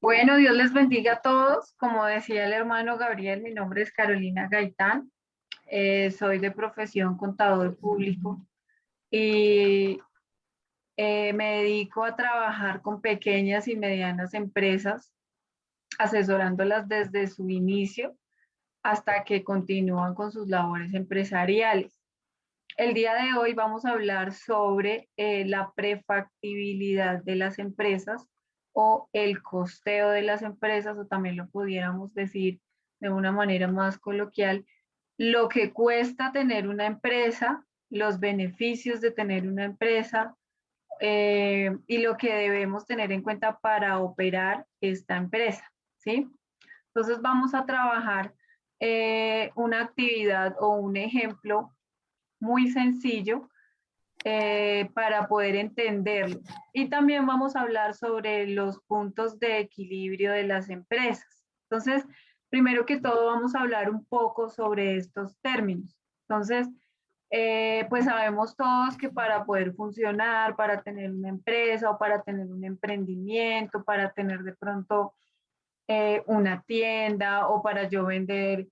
Bueno, Dios les bendiga a todos. Como decía el hermano Gabriel, mi nombre es Carolina Gaitán. Soy de profesión contador público y me dedico a trabajar con pequeñas y medianas empresas, asesorándolas desde su inicio hasta que continúan con sus labores empresariales. El día de hoy vamos a hablar sobre la prefactibilidad de las empresas o el costeo de las empresas, o también lo pudiéramos decir de una manera más coloquial, lo que cuesta tener una empresa, los beneficios de tener una empresa y lo que debemos tener en cuenta para operar esta empresa, ¿sí? Entonces vamos a trabajar una actividad o un ejemplo muy sencillo para poder entenderlo. Y también vamos a hablar sobre los puntos de equilibrio de las empresas. Entonces, primero que todo vamos a hablar un poco sobre estos términos. Entonces, pues sabemos todos que para poder funcionar, para tener una empresa o para tener un emprendimiento, para tener de pronto una tienda o para yo vender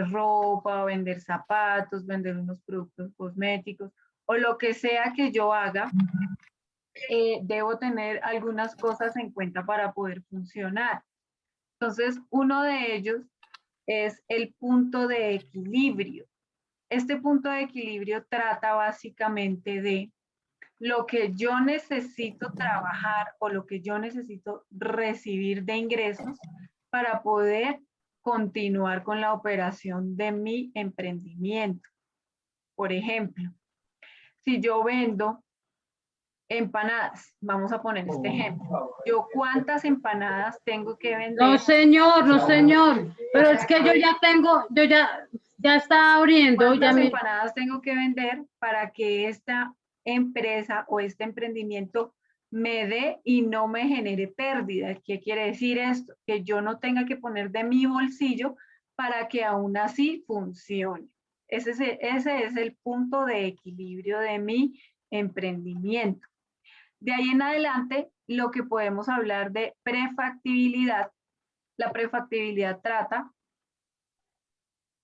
ropa, vender zapatos, vender unos productos cosméticos o lo que sea que yo haga, debo tener algunas cosas en cuenta para poder funcionar. Entonces, uno de ellos es el punto de equilibrio. Este punto de equilibrio trata básicamente de lo que yo necesito trabajar o lo que yo necesito recibir de ingresos para poder continuar con la operación de mi emprendimiento. Por ejemplo, si yo vendo empanadas, vamos a poner este ejemplo. Yo cuántas empanadas tengo que No, vender señor, no, señor. Pero es para que yo ya está abriendo, ya cuántas mi. empanadas tengo que vender para que esta empresa o este emprendimiento me dé y no me genere pérdida. ¿Qué quiere decir esto? Que yo no tenga que poner de mi bolsillo para que aún así funcione. Ese es el punto de equilibrio de mi emprendimiento. De ahí en adelante, lo que podemos hablar de prefactibilidad. La prefactibilidad trata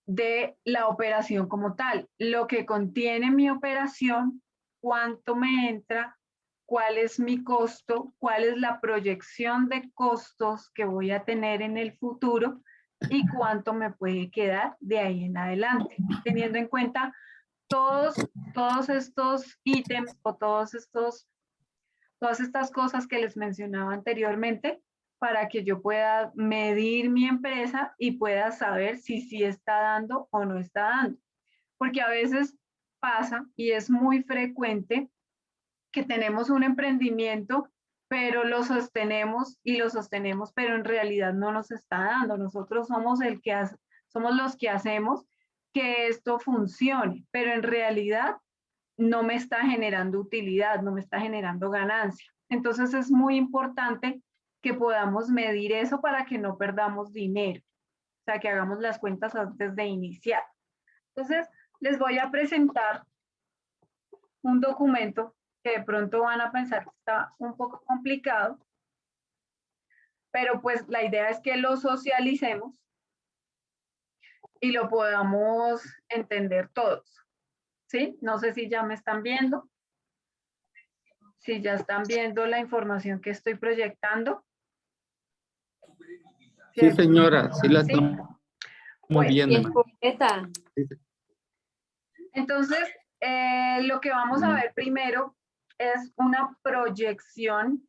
de la operación como tal, lo que contiene mi operación, cuánto me entra, cuál es mi costo, cuál es la proyección de costos que voy a tener en el futuro y cuánto me puede quedar de ahí en adelante, teniendo en cuenta todos estos ítems o todas estas cosas que les mencionaba anteriormente para que yo pueda medir mi empresa y pueda saber si sí está dando o no está dando. Porque a veces pasa y es muy frecuente que tenemos un emprendimiento, pero lo sostenemos y lo sostenemos, pero en realidad no nos está dando. Nosotros somos somos los que hacemos que esto funcione, pero en realidad no me está generando utilidad, no me está generando ganancia. Entonces es muy importante que podamos medir eso para que no perdamos dinero, o sea, que hagamos las cuentas antes de iniciar. Entonces, les voy a presentar un documento que de pronto van a pensar que está un poco complicado, pero pues la idea es que lo socialicemos y lo podamos entender todos, ¿sí? No sé si ya me están viendo, si ya están viendo la información que estoy proyectando. Sí, ¿Cierto? señora, sí la ¿Sí? estamos Bueno, viendo, Es hermano. completa. entonces lo que vamos a ver primero es una proyección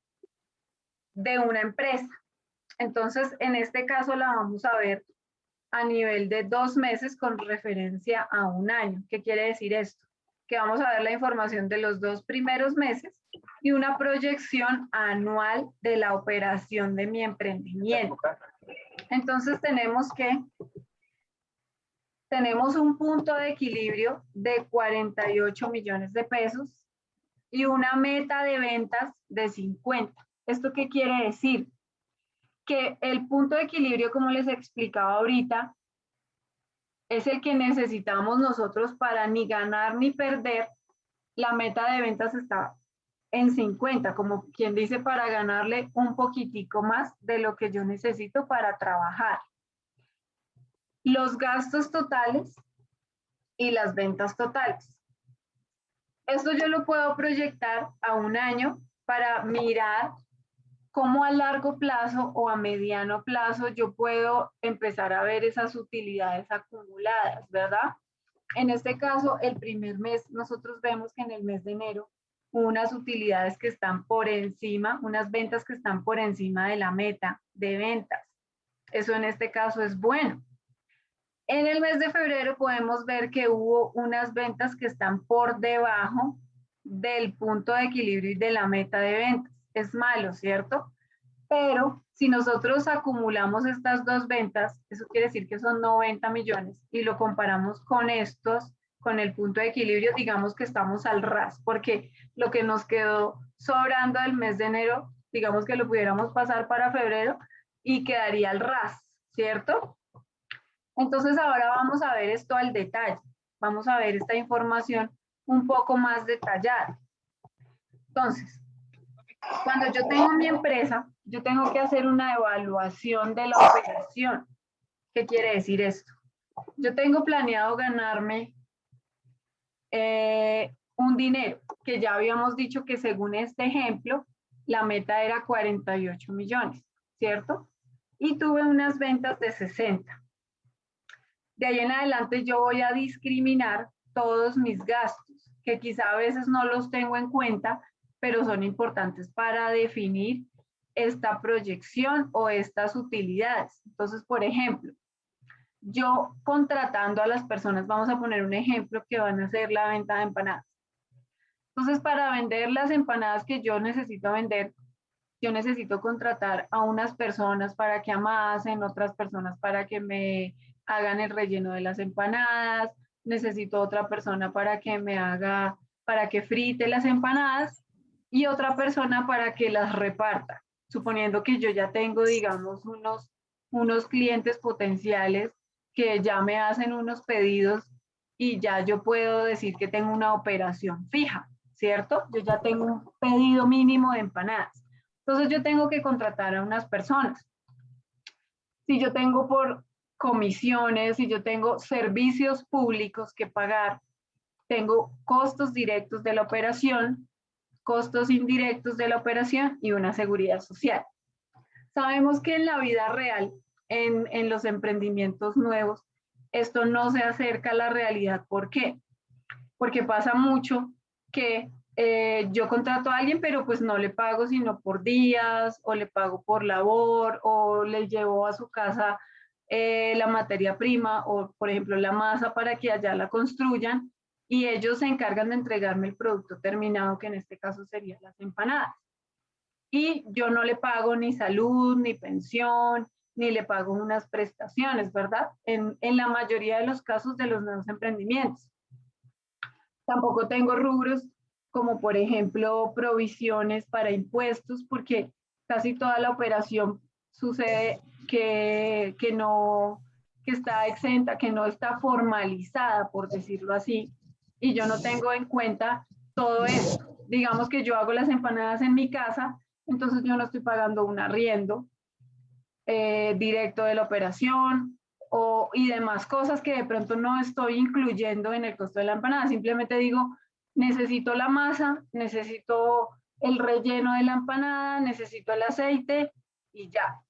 de una empresa. Entonces, en este caso la vamos a ver a nivel de 2 meses con referencia a un año. ¿Qué quiere decir esto? Que vamos a ver la información de los 2 primeros meses y una proyección anual de la operación de mi emprendimiento. Entonces tenemos un punto de equilibrio de 48 millones de pesos y una meta de ventas de 50. ¿Esto qué quiere decir? Que el punto de equilibrio, como les explicaba ahorita, es el que necesitamos nosotros para ni ganar ni perder. La meta de ventas está en 50, como quien dice, para ganarle un poquitico más de lo que yo necesito para trabajar. Los gastos totales y las ventas totales. Esto yo lo puedo proyectar a un año para mirar cómo a largo plazo o a mediano plazo yo puedo empezar a ver esas utilidades acumuladas, ¿verdad? En este caso, el primer mes, nosotros vemos que en el mes de enero, unas utilidades que están por encima, unas ventas que están por encima de la meta de ventas. Eso en este caso es bueno. En el mes de febrero podemos ver que hubo unas ventas que están por debajo del punto de equilibrio y de la meta de ventas. Es malo, ¿cierto? Pero si nosotros acumulamos estas dos ventas, eso quiere decir que son 90 millones y lo comparamos con estos, con el punto de equilibrio, digamos que estamos al ras, porque lo que nos quedó sobrando del mes de enero, digamos que lo pudiéramos pasar para febrero y quedaría al ras, ¿cierto? Entonces ahora vamos a ver esto al detalle, vamos a ver esta información un poco más detallada. Entonces, cuando yo tengo mi empresa, yo tengo que hacer una evaluación de la operación. ¿Qué quiere decir esto? Yo tengo planeado ganarme un dinero, que ya habíamos dicho que según este ejemplo, la meta era 48 millones, ¿cierto? Y tuve unas ventas de 60. De ahí en adelante yo voy a discriminar todos mis gastos, que quizá a veces no los tengo en cuenta, pero son importantes para definir esta proyección o estas utilidades. Entonces, por ejemplo, yo contratando a las personas, vamos a poner un ejemplo que van a hacer la venta de empanadas. Entonces, para vender las empanadas que yo necesito vender, yo necesito contratar a unas personas para que amasen, otras personas para que me hagan el relleno de las empanadas, necesito otra persona para que me haga, para que frite las empanadas y otra persona para que las reparta, suponiendo que yo ya tengo, digamos, unos clientes potenciales que ya me hacen unos pedidos y ya yo puedo decir que tengo una operación fija, ¿cierto? Yo ya tengo un pedido mínimo de empanadas. Entonces yo tengo que contratar a unas personas. Si yo tengo por comisiones, si yo tengo servicios públicos que pagar, tengo costos directos de la operación, costos indirectos de la operación y una seguridad social. Sabemos que en la vida real, en los emprendimientos nuevos, esto no se acerca a la realidad. ¿Por qué? Porque pasa mucho que yo contrato a alguien, pero pues no le pago sino por días, o le pago por labor, o le llevo a su casa la materia prima, o por ejemplo la masa para que allá la construyan, y ellos se encargan de entregarme el producto terminado, que en este caso serían las empanadas. Y yo no le pago ni salud, ni pensión, ni le pago unas prestaciones, ¿verdad? En la mayoría de los casos de los nuevos emprendimientos. Tampoco tengo rubros como por ejemplo provisiones para impuestos, porque casi toda la operación sucede que no, que está exenta, que no está formalizada, por decirlo así, y yo no tengo en cuenta todo esto. Digamos que yo hago las empanadas en mi casa, entonces yo no estoy pagando un arriendo directo de la operación, y demás cosas que de pronto no estoy incluyendo en el costo de la empanada. Simplemente digo, necesito la masa, necesito el relleno de la empanada, necesito el aceite y ya.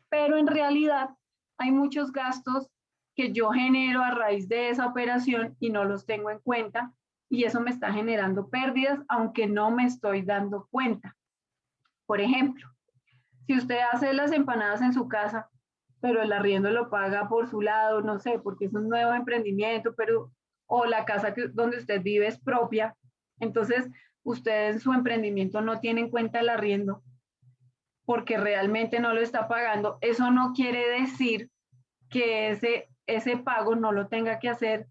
Pero en realidad hay muchos gastos que yo genero a raíz de esa operación y no los tengo en cuenta, y eso me está generando pérdidas aunque no me estoy dando cuenta. Por ejemplo, si usted hace las empanadas en su casa, pero el arriendo lo paga por su lado, no sé, porque es un nuevo emprendimiento, pero o la casa donde usted vive es propia, entonces usted en su emprendimiento no tiene en cuenta el arriendo porque realmente no lo está pagando. Eso no quiere decir que ese pago no lo tenga que hacer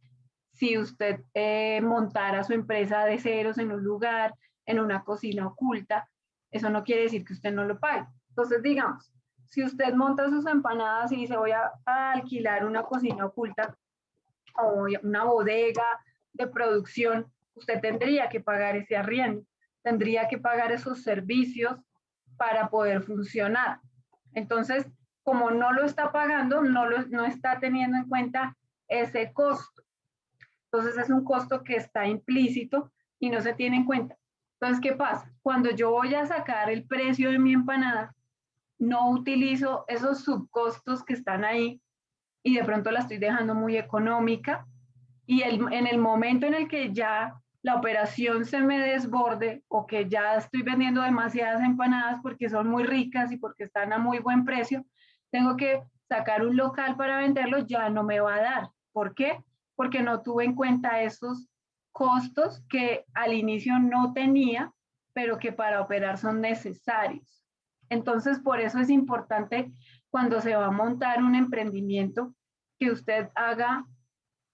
si usted montara su empresa de ceros en un lugar, en una cocina oculta. Eso no quiere decir que usted no lo pague. Entonces, digamos, si usted monta sus empanadas y dice voy a alquilar una cocina oculta o una bodega de producción, usted tendría que pagar ese arriendo, tendría que pagar esos servicios para poder funcionar. Entonces, como no lo está pagando, no está teniendo en cuenta ese costo. Entonces, es un costo que está implícito y no se tiene en cuenta. Entonces, ¿qué pasa? Cuando yo voy a sacar el precio de mi empanada, no utilizo esos subcostos que están ahí y de pronto la estoy dejando muy económica y en el momento en el que ya la operación se me desborde o que ya estoy vendiendo demasiadas empanadas porque son muy ricas y porque están a muy buen precio, tengo que sacar un local para venderlo, ya no me va a dar. ¿Por qué? Porque no tuve en cuenta esos costos que al inicio no tenía, pero que para operar son necesarios. Entonces, por eso es importante cuando se va a montar un emprendimiento que usted haga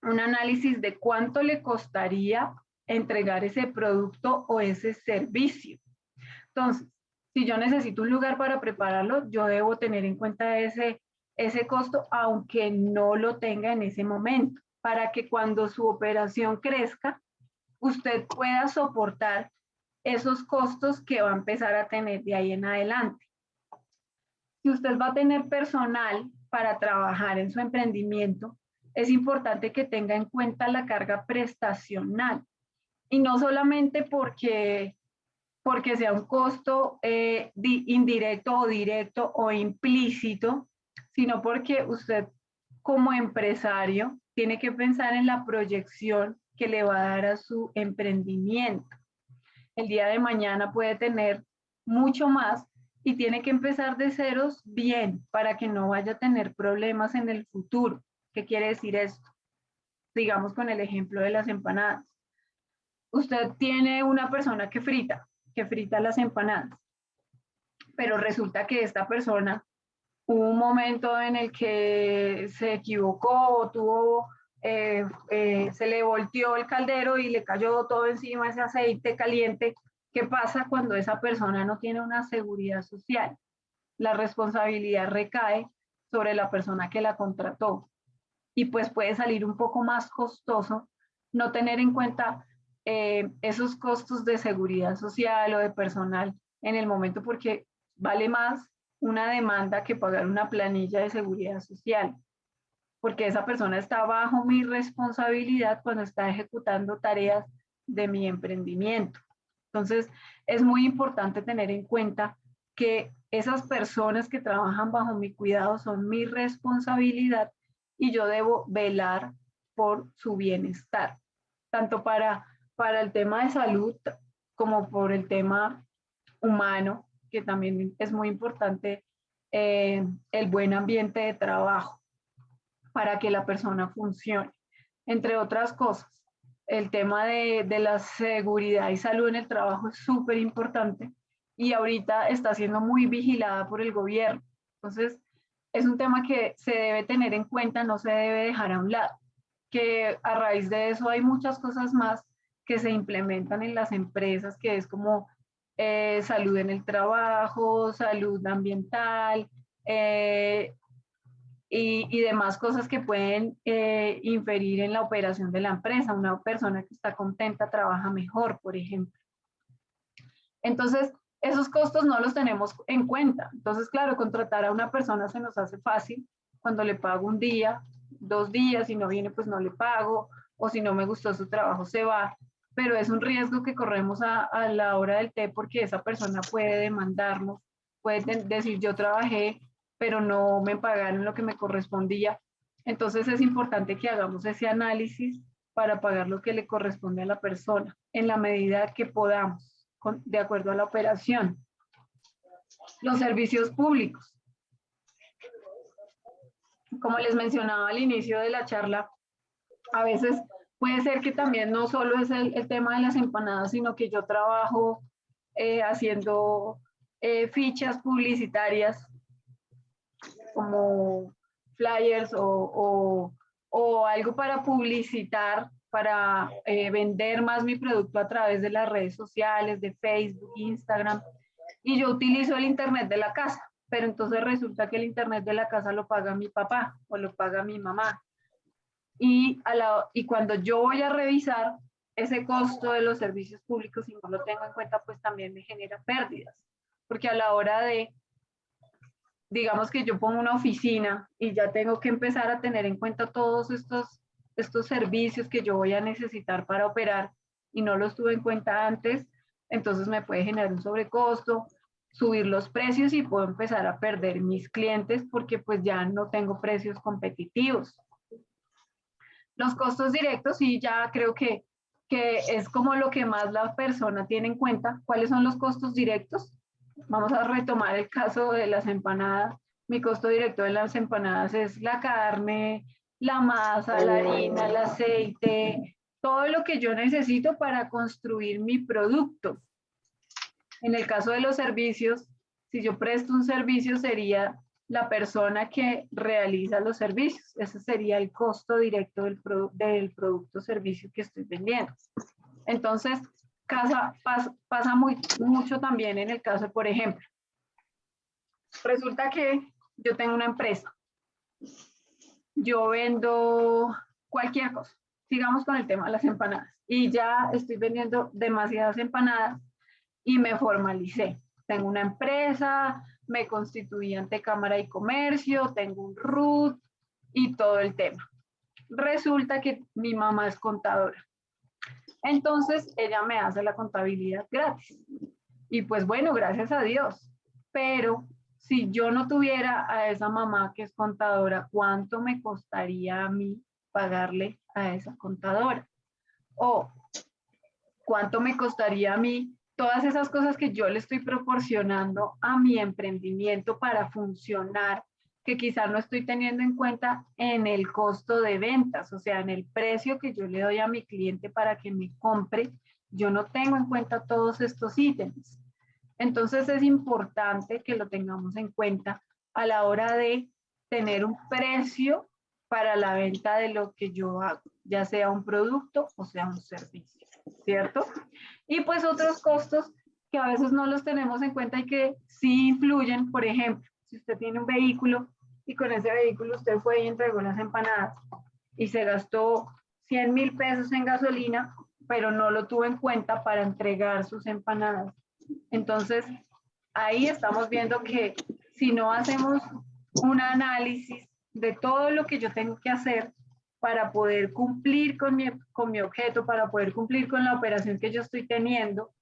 un análisis de cuánto le costaría entregar ese producto o ese servicio. Entonces, si yo necesito un lugar para prepararlo, yo debo tener en cuenta ese costo, aunque no lo tenga en ese momento, para que cuando su operación crezca, usted pueda soportar esos costos que va a empezar a tener de ahí en adelante. Si usted va a tener personal para trabajar en su emprendimiento, es importante que tenga en cuenta la carga prestacional y no solamente porque sea un costo indirecto o directo o implícito, sino porque usted como empresario tiene que pensar en la proyección que le va a dar a su emprendimiento. El día de mañana puede tener mucho más y tiene que empezar de ceros bien para que no vaya a tener problemas en el futuro. ¿Qué quiere decir esto? Digamos con el ejemplo de las empanadas. Usted tiene una persona que frita las empanadas, pero resulta que esta persona hubo un momento en el que se equivocó o se le volteó el caldero y le cayó todo encima ese aceite caliente. ¿Qué pasa cuando esa persona no tiene una seguridad social? La responsabilidad recae sobre la persona que la contrató y pues puede salir un poco más costoso no tener en cuenta esos costos de seguridad social o de personal en el momento porque vale más una demanda que pagar una planilla de seguridad social, porque esa persona está bajo mi responsabilidad cuando está ejecutando tareas de mi emprendimiento. Entonces, es muy importante tener en cuenta que esas personas que trabajan bajo mi cuidado son mi responsabilidad y yo debo velar por su bienestar, tanto para el tema de salud como por el tema humano, que también es muy importante el buen ambiente de trabajo para que la persona funcione, entre otras cosas. El tema de la seguridad y salud en el trabajo es súper importante y ahorita está siendo muy vigilada por el gobierno. Entonces, es un tema que se debe tener en cuenta, no se debe dejar a un lado, que a raíz de eso hay muchas cosas más que se implementan en las empresas, que es como salud en el trabajo, salud ambiental, y demás cosas que pueden inferir en la operación de la empresa. Una persona que está contenta trabaja mejor, por ejemplo. Entonces, esos costos no los tenemos en cuenta. Entonces, claro, contratar a una persona se nos hace fácil cuando le pago un día, 2 días, si no viene, pues no le pago, o si no me gustó su trabajo, se va. Pero es un riesgo que corremos a la hora del té porque esa persona puede demandarnos, puede decir yo trabajé, pero no me pagaron lo que me correspondía. Entonces es importante que hagamos ese análisis para pagar lo que le corresponde a la persona en la medida que podamos, de acuerdo a la operación. Los servicios públicos. Como les mencionaba al inicio de la charla, a veces puede ser que también no solo es el tema de las empanadas, sino que yo trabajo haciendo fichas publicitarias como flyers o algo para publicitar, para vender más mi producto a través de las redes sociales, de Facebook, Instagram. Y yo utilizo el Internet de la casa, pero entonces resulta que el Internet de la casa lo paga mi papá o lo paga mi mamá. Y cuando yo voy a revisar, ese costo de los servicios públicos, si no lo tengo en cuenta, pues también me genera pérdidas. Porque a la hora de, digamos que yo pongo una oficina y ya tengo que empezar a tener en cuenta todos estos servicios que yo voy a necesitar para operar y no los tuve en cuenta antes, entonces me puede generar un sobrecosto, subir los precios y puedo empezar a perder mis clientes porque pues ya no tengo precios competitivos. Los costos directos, sí, ya creo que es como lo que más la persona tiene en cuenta. ¿Cuáles son los costos directos? Vamos a retomar el caso de las empanadas. Mi costo directo de las empanadas es la carne, la masa, la harina, el aceite, todo lo que yo necesito para construir mi producto. En el caso de los servicios, si yo presto un servicio, sería la persona que realiza los servicios. Ese sería el costo directo del producto o servicio que estoy vendiendo. Entonces, pasa mucho también en el caso, por ejemplo, resulta que yo tengo una empresa, yo vendo cualquier cosa, sigamos con el tema de las empanadas, y ya estoy vendiendo demasiadas empanadas y me formalicé. Tengo una empresa, me constituí ante Cámara y Comercio, tengo un RUT y todo el tema. Resulta que mi mamá es contadora. Entonces ella me hace la contabilidad gratis. Y pues bueno, gracias a Dios. Pero si yo no tuviera a esa mamá que es contadora, ¿cuánto me costaría a mí pagarle a esa contadora? O ¿cuánto me costaría a mí todas esas cosas que yo le estoy proporcionando a mi emprendimiento para funcionar, que quizá no estoy teniendo en cuenta en el costo de ventas, o sea, en el precio que yo le doy a mi cliente para que me compre, yo no tengo en cuenta todos estos ítems. Entonces es importante que lo tengamos en cuenta a la hora de tener un precio para la venta de lo que yo hago, ya sea un producto o sea un servicio, ¿cierto? Y pues otros costos que a veces no los tenemos en cuenta y que sí influyen, por ejemplo, si usted tiene un vehículo y con ese vehículo usted fue y entregó las empanadas y se gastó 100.000 pesos en gasolina, pero no lo tuvo en cuenta para entregar sus empanadas. Entonces, ahí estamos viendo que si no hacemos un análisis de todo lo que yo tengo que hacer para poder cumplir con mi objeto, para poder cumplir con la operación que yo estoy teniendo,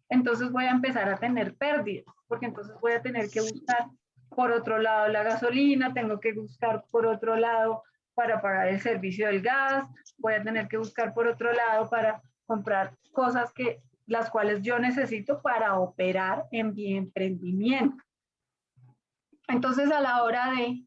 entonces voy a empezar a tener pérdidas, porque entonces voy a tener que buscar por otro lado la gasolina, tengo que buscar por otro lado para pagar el servicio del gas, voy a tener que buscar por otro lado para comprar cosas que las cuales yo necesito para operar en mi emprendimiento. Entonces, a la hora de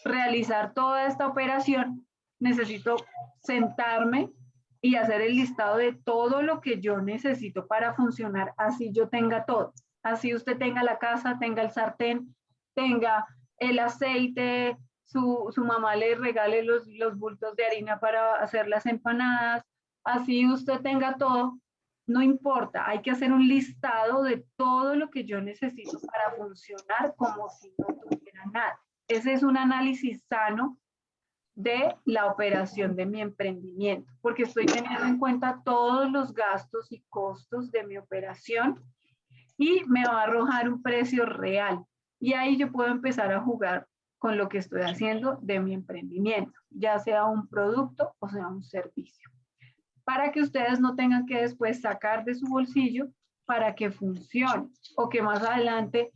realizar toda esta operación, necesito sentarme y hacer el listado de todo lo que yo necesito para funcionar, así yo tenga todo. Así usted tenga la casa, tenga el sartén, tenga el aceite, su mamá le regale los bultos de harina para hacer las empanadas, así usted tenga todo, no importa, hay que hacer un listado de todo lo que yo necesito para funcionar como si no tuviera nada. Ese es un análisis sano de la operación de mi emprendimiento, porque estoy teniendo en cuenta todos los gastos y costos de mi operación y me va a arrojar un precio real. Y ahí yo puedo empezar a jugar con lo que estoy haciendo de mi emprendimiento, ya sea un producto o sea un servicio, para que ustedes no tengan que después sacar de su bolsillo para que funcione o que más adelante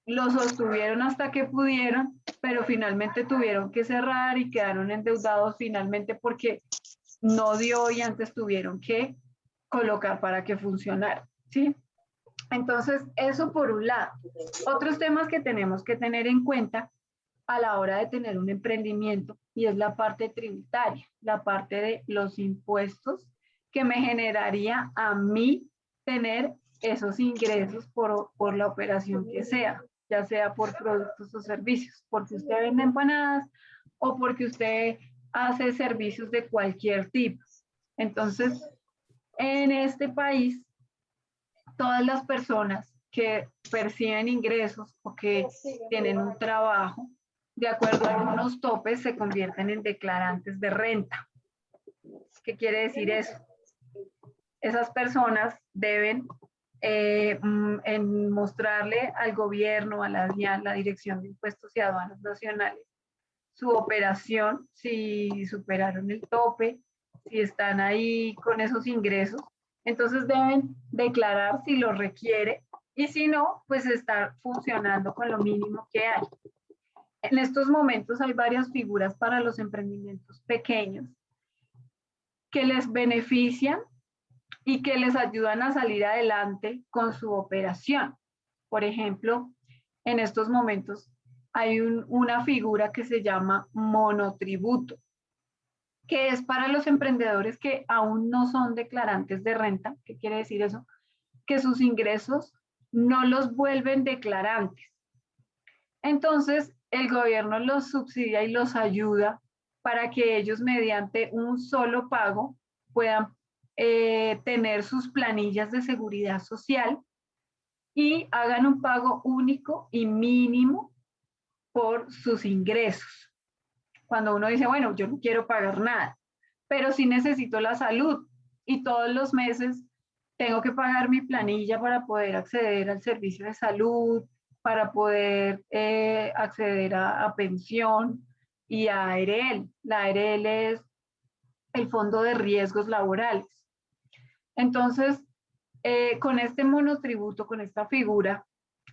lo sostuvieron hasta que pudieron, pero finalmente tuvieron que cerrar y quedaron endeudados finalmente porque no dio y antes tuvieron que colocar para que funcionara, ¿sí? Entonces, eso por un lado. Otros temas que tenemos que tener en cuenta a la hora de tener un emprendimiento y es la parte tributaria, la parte de los impuestos que me generaría a mí tener esos ingresos por la operación que sea, ya sea por productos o servicios, porque usted vende empanadas o porque usted hace servicios de cualquier tipo. Entonces, en este país, todas las personas que perciben ingresos o que tienen un trabajo, de acuerdo a algunos topes, se convierten en declarantes de renta. ¿Qué quiere decir eso? esas personas deben en mostrarle al gobierno, a la DIAN, la Dirección de Impuestos y Aduanas Nacionales, su operación, si superaron el tope, si están ahí con esos ingresos. Entonces deben declarar si lo requiere y si no, pues estar funcionando con lo mínimo que hay. En estos momentos hay varias figuras para los emprendimientos pequeños que les benefician y que les ayudan a salir adelante con su operación. Por ejemplo, en estos momentos hay una figura que se llama monotributo, que es para los emprendedores que aún no son declarantes de renta. ¿Qué quiere decir eso? Que sus ingresos no los vuelven declarantes. Entonces, el gobierno los subsidia y los ayuda para que ellos mediante un solo pago puedan tener sus planillas de seguridad social y hagan un pago único y mínimo por sus ingresos. Cuando uno dice, bueno, yo no quiero pagar nada, pero sí necesito la salud y todos los meses tengo que pagar mi planilla para poder acceder al servicio de salud, para poder acceder a pensión y a ARL. La ARL es el Fondo de Riesgos Laborales. Entonces, con este monotributo, con esta figura,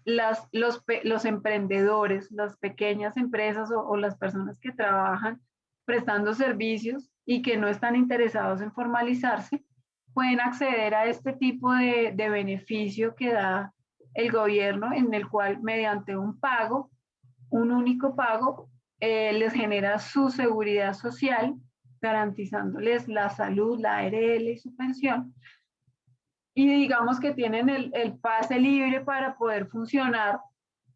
los emprendedores, las pequeñas empresas o las personas que trabajan prestando servicios y que no están interesados en formalizarse, pueden acceder a este tipo de beneficio que da el gobierno, en el cual mediante un pago, un único pago, les genera su seguridad social, garantizándoles la salud, la ARL y su pensión, y digamos que tienen el pase libre para poder funcionar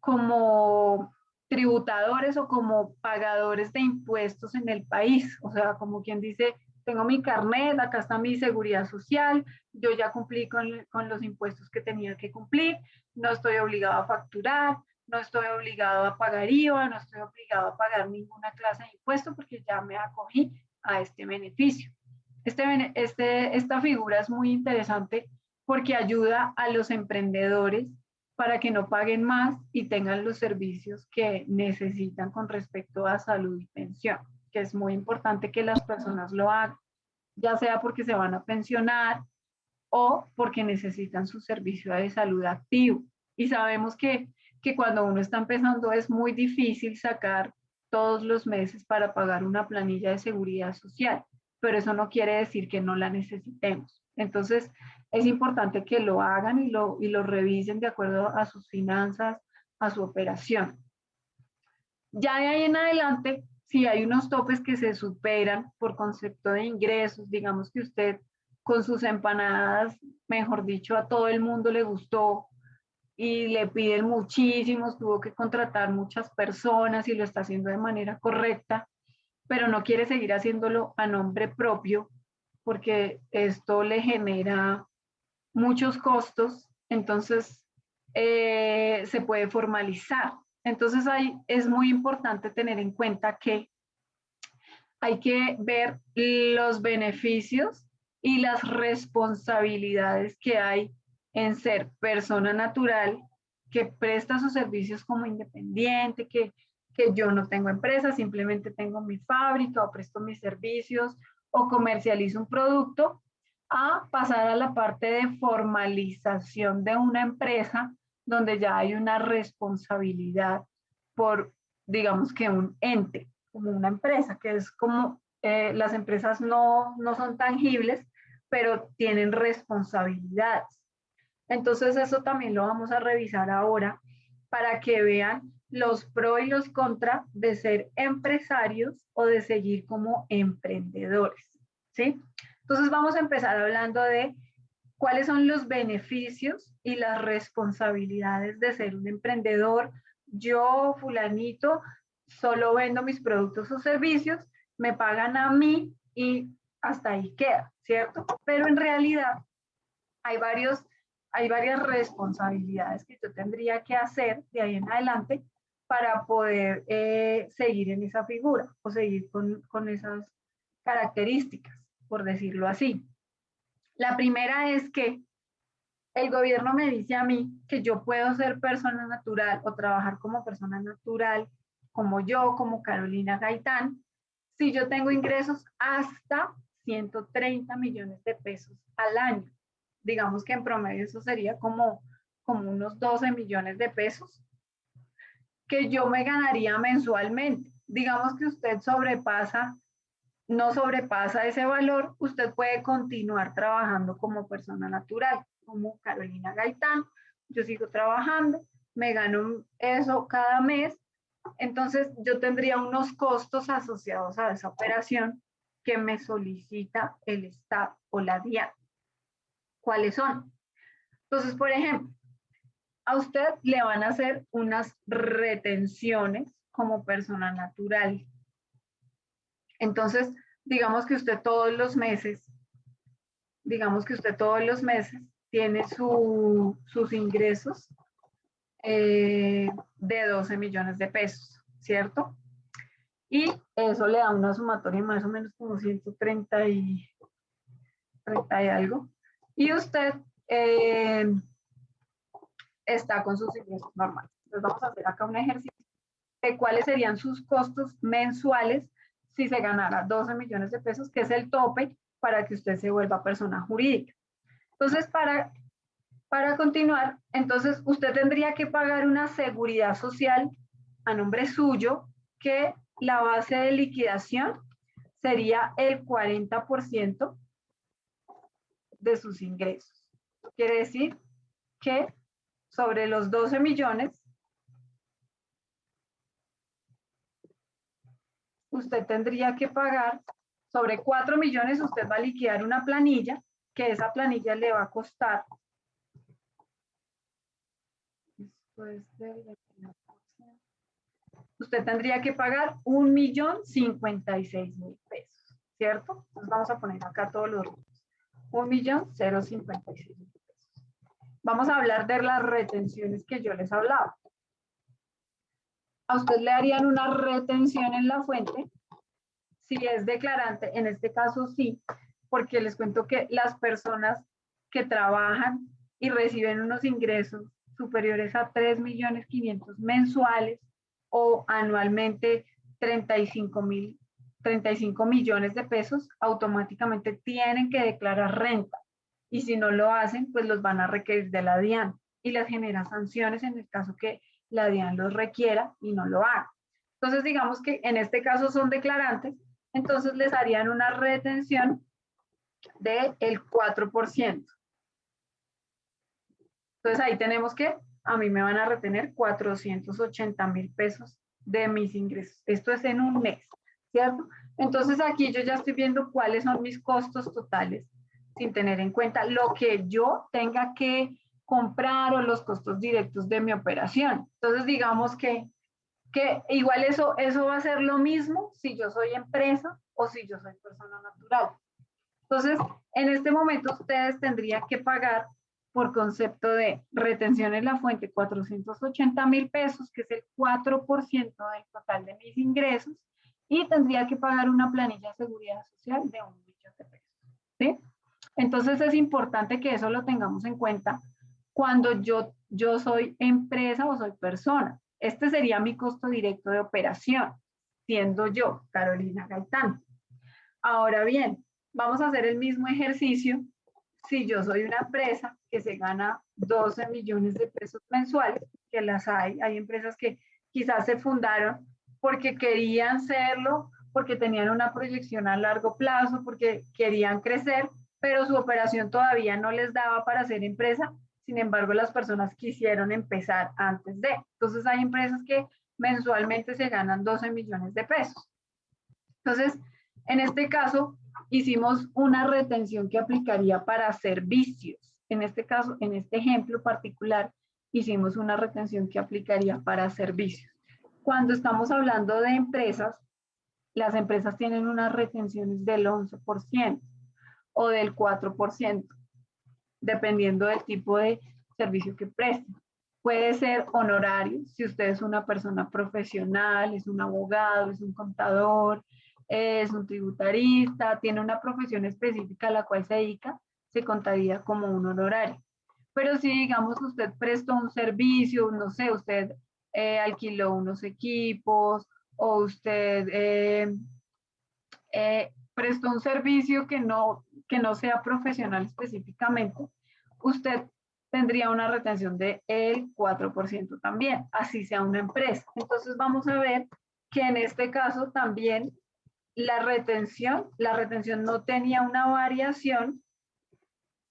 como tributadores o como pagadores de impuestos en el país. O sea, como quien dice, tengo mi carnet, acá está mi seguridad social, yo ya cumplí con los impuestos que tenía que cumplir, no estoy obligado a facturar, no estoy obligado a pagar IVA, no estoy obligado a pagar ninguna clase de impuesto porque ya me acogí a este beneficio. Esta figura es muy interesante porque ayuda a los emprendedores para que no paguen más y tengan los servicios que necesitan con respecto a salud y pensión, que es muy importante que las personas lo hagan, ya sea porque se van a pensionar o porque necesitan su servicio de salud activo. Y sabemos que cuando uno está empezando es muy difícil sacar todos los meses para pagar una planilla de seguridad social, pero eso no quiere decir que no la necesitemos. Entonces, es importante que lo hagan y lo revisen de acuerdo a sus finanzas, a su operación. Ya de ahí en adelante, si hay unos topes que se superan por concepto de ingresos, digamos que usted con sus empanadas, mejor dicho, a todo el mundo le gustó y le piden muchísimos, tuvo que contratar muchas personas y lo está haciendo de manera correcta, pero no quiere seguir haciéndolo a nombre propio porque esto le genera muchos costos, entonces se puede formalizar. Entonces es muy importante tener en cuenta que hay que ver los beneficios y las responsabilidades que hay en ser persona natural que presta sus servicios como independiente, que yo no tengo empresa, simplemente tengo mi fábrica o presto mis servicios o comercializo un producto, a pasar a la parte de formalización de una empresa donde ya hay una responsabilidad por, digamos que un ente, como una empresa, que es como las empresas no son tangibles, pero tienen responsabilidades. Entonces eso también lo vamos a revisar ahora para que vean los pros y los contras de ser empresarios o de seguir como emprendedores, ¿sí? Entonces vamos a empezar hablando de cuáles son los beneficios y las responsabilidades de ser un emprendedor. Yo, fulanito, solo vendo mis productos o servicios, me pagan a mí y hasta ahí queda, ¿cierto? Pero en realidad hay, hay varias responsabilidades que yo tendría que hacer de ahí en adelante para poder seguir en esa figura o seguir con esas características, por decirlo así. La primera es que el gobierno me dice a mí que yo puedo ser persona natural o trabajar como persona natural, como yo, como Carolina Gaitán, si yo tengo ingresos hasta 130 millones de pesos al año. Digamos que en promedio eso sería como unos 12 millones de pesos que yo me ganaría mensualmente. Digamos que usted no sobrepasa ese valor, usted puede continuar trabajando como persona natural, como Carolina Gaitán. Yo sigo trabajando, me gano eso cada mes, entonces yo tendría unos costos asociados a esa operación que me solicita el Estado o la DIAN. ¿Cuáles son? Entonces, por ejemplo, a usted le van a hacer unas retenciones como persona natural. Entonces, digamos que usted todos los meses, tiene sus ingresos de 12 millones de pesos, ¿cierto? Y eso le da una sumatoria más o menos como 130 y, 30 y algo. Y usted está con sus ingresos normales. Entonces vamos a hacer acá un ejercicio de cuáles serían sus costos mensuales si se ganara 12 millones de pesos, que es el tope para que usted se vuelva persona jurídica. Entonces, para continuar, entonces usted tendría que pagar una seguridad social a nombre suyo, que la base de liquidación sería el 40% de sus ingresos. Quiere decir que sobre los 12 millones, usted tendría que pagar, sobre 4 millones, usted va a liquidar una planilla, que esa planilla le va a costar, usted tendría que pagar 1.056.000 pesos, ¿cierto? Entonces vamos a poner acá todos los números. 1.056.000 pesos. Vamos a hablar de las retenciones que yo les hablaba. A usted le harían una retención en la fuente, si es declarante, en este caso sí, porque les cuento que las personas que trabajan y reciben unos ingresos superiores a 3.500.000 mensuales o anualmente 35 millones de pesos, automáticamente tienen que declarar renta. Y si no lo hacen, pues los van a requerir de la DIAN y les genera sanciones en el caso que la DIAN los requiera y no lo haga. Entonces, digamos que en este caso son declarantes, entonces les harían una retención del 4%. Entonces ahí tenemos que a mí me van a retener 480.000 pesos de mis ingresos. Esto es en un mes, ¿cierto? Entonces aquí yo ya estoy viendo cuáles son mis costos totales, sin tener en cuenta lo que yo tenga que comprar o los costos directos de mi operación. Entonces digamos que igual eso va a ser lo mismo si yo soy empresa o si yo soy persona natural. Entonces, en este momento ustedes tendrían que pagar por concepto de retención en la fuente 480.000 pesos, que es el 4% del total de mis ingresos, y tendría que pagar una planilla de seguridad social de 1.000.000 de pesos. ¿Sí? Entonces es importante que eso lo tengamos en cuenta cuando yo soy empresa o soy persona. Este sería mi costo directo de operación, siendo yo, Carolina Gaitán. Ahora bien, vamos a hacer el mismo ejercicio si yo soy una empresa que se gana 12 millones de pesos mensuales, que las hay empresas que quizás se fundaron porque querían serlo, porque tenían una proyección a largo plazo, porque querían crecer, pero su operación todavía no les daba para ser empresa. Sin embargo, las personas quisieron empezar antes de. Entonces hay empresas que mensualmente se ganan 12 millones de pesos. Entonces, en este caso, hicimos una retención que aplicaría para servicios. En este caso, en este ejemplo particular, hicimos una retención que aplicaría para servicios. Cuando estamos hablando de empresas, las empresas tienen unas retenciones del 11% o del 4%, dependiendo del tipo de servicio que presten. Puede ser honorario, si usted es una persona profesional, es un abogado, es un contador, es un tributarista, tiene una profesión específica a la cual se dedica, se contaría como un honorario. Pero si digamos usted prestó un servicio, no sé, usted alquiló unos equipos o usted prestó un servicio que no sea profesional específicamente, usted tendría una retención del 4% también, así sea una empresa. Entonces vamos a ver que en este caso también la retención no tenía una variación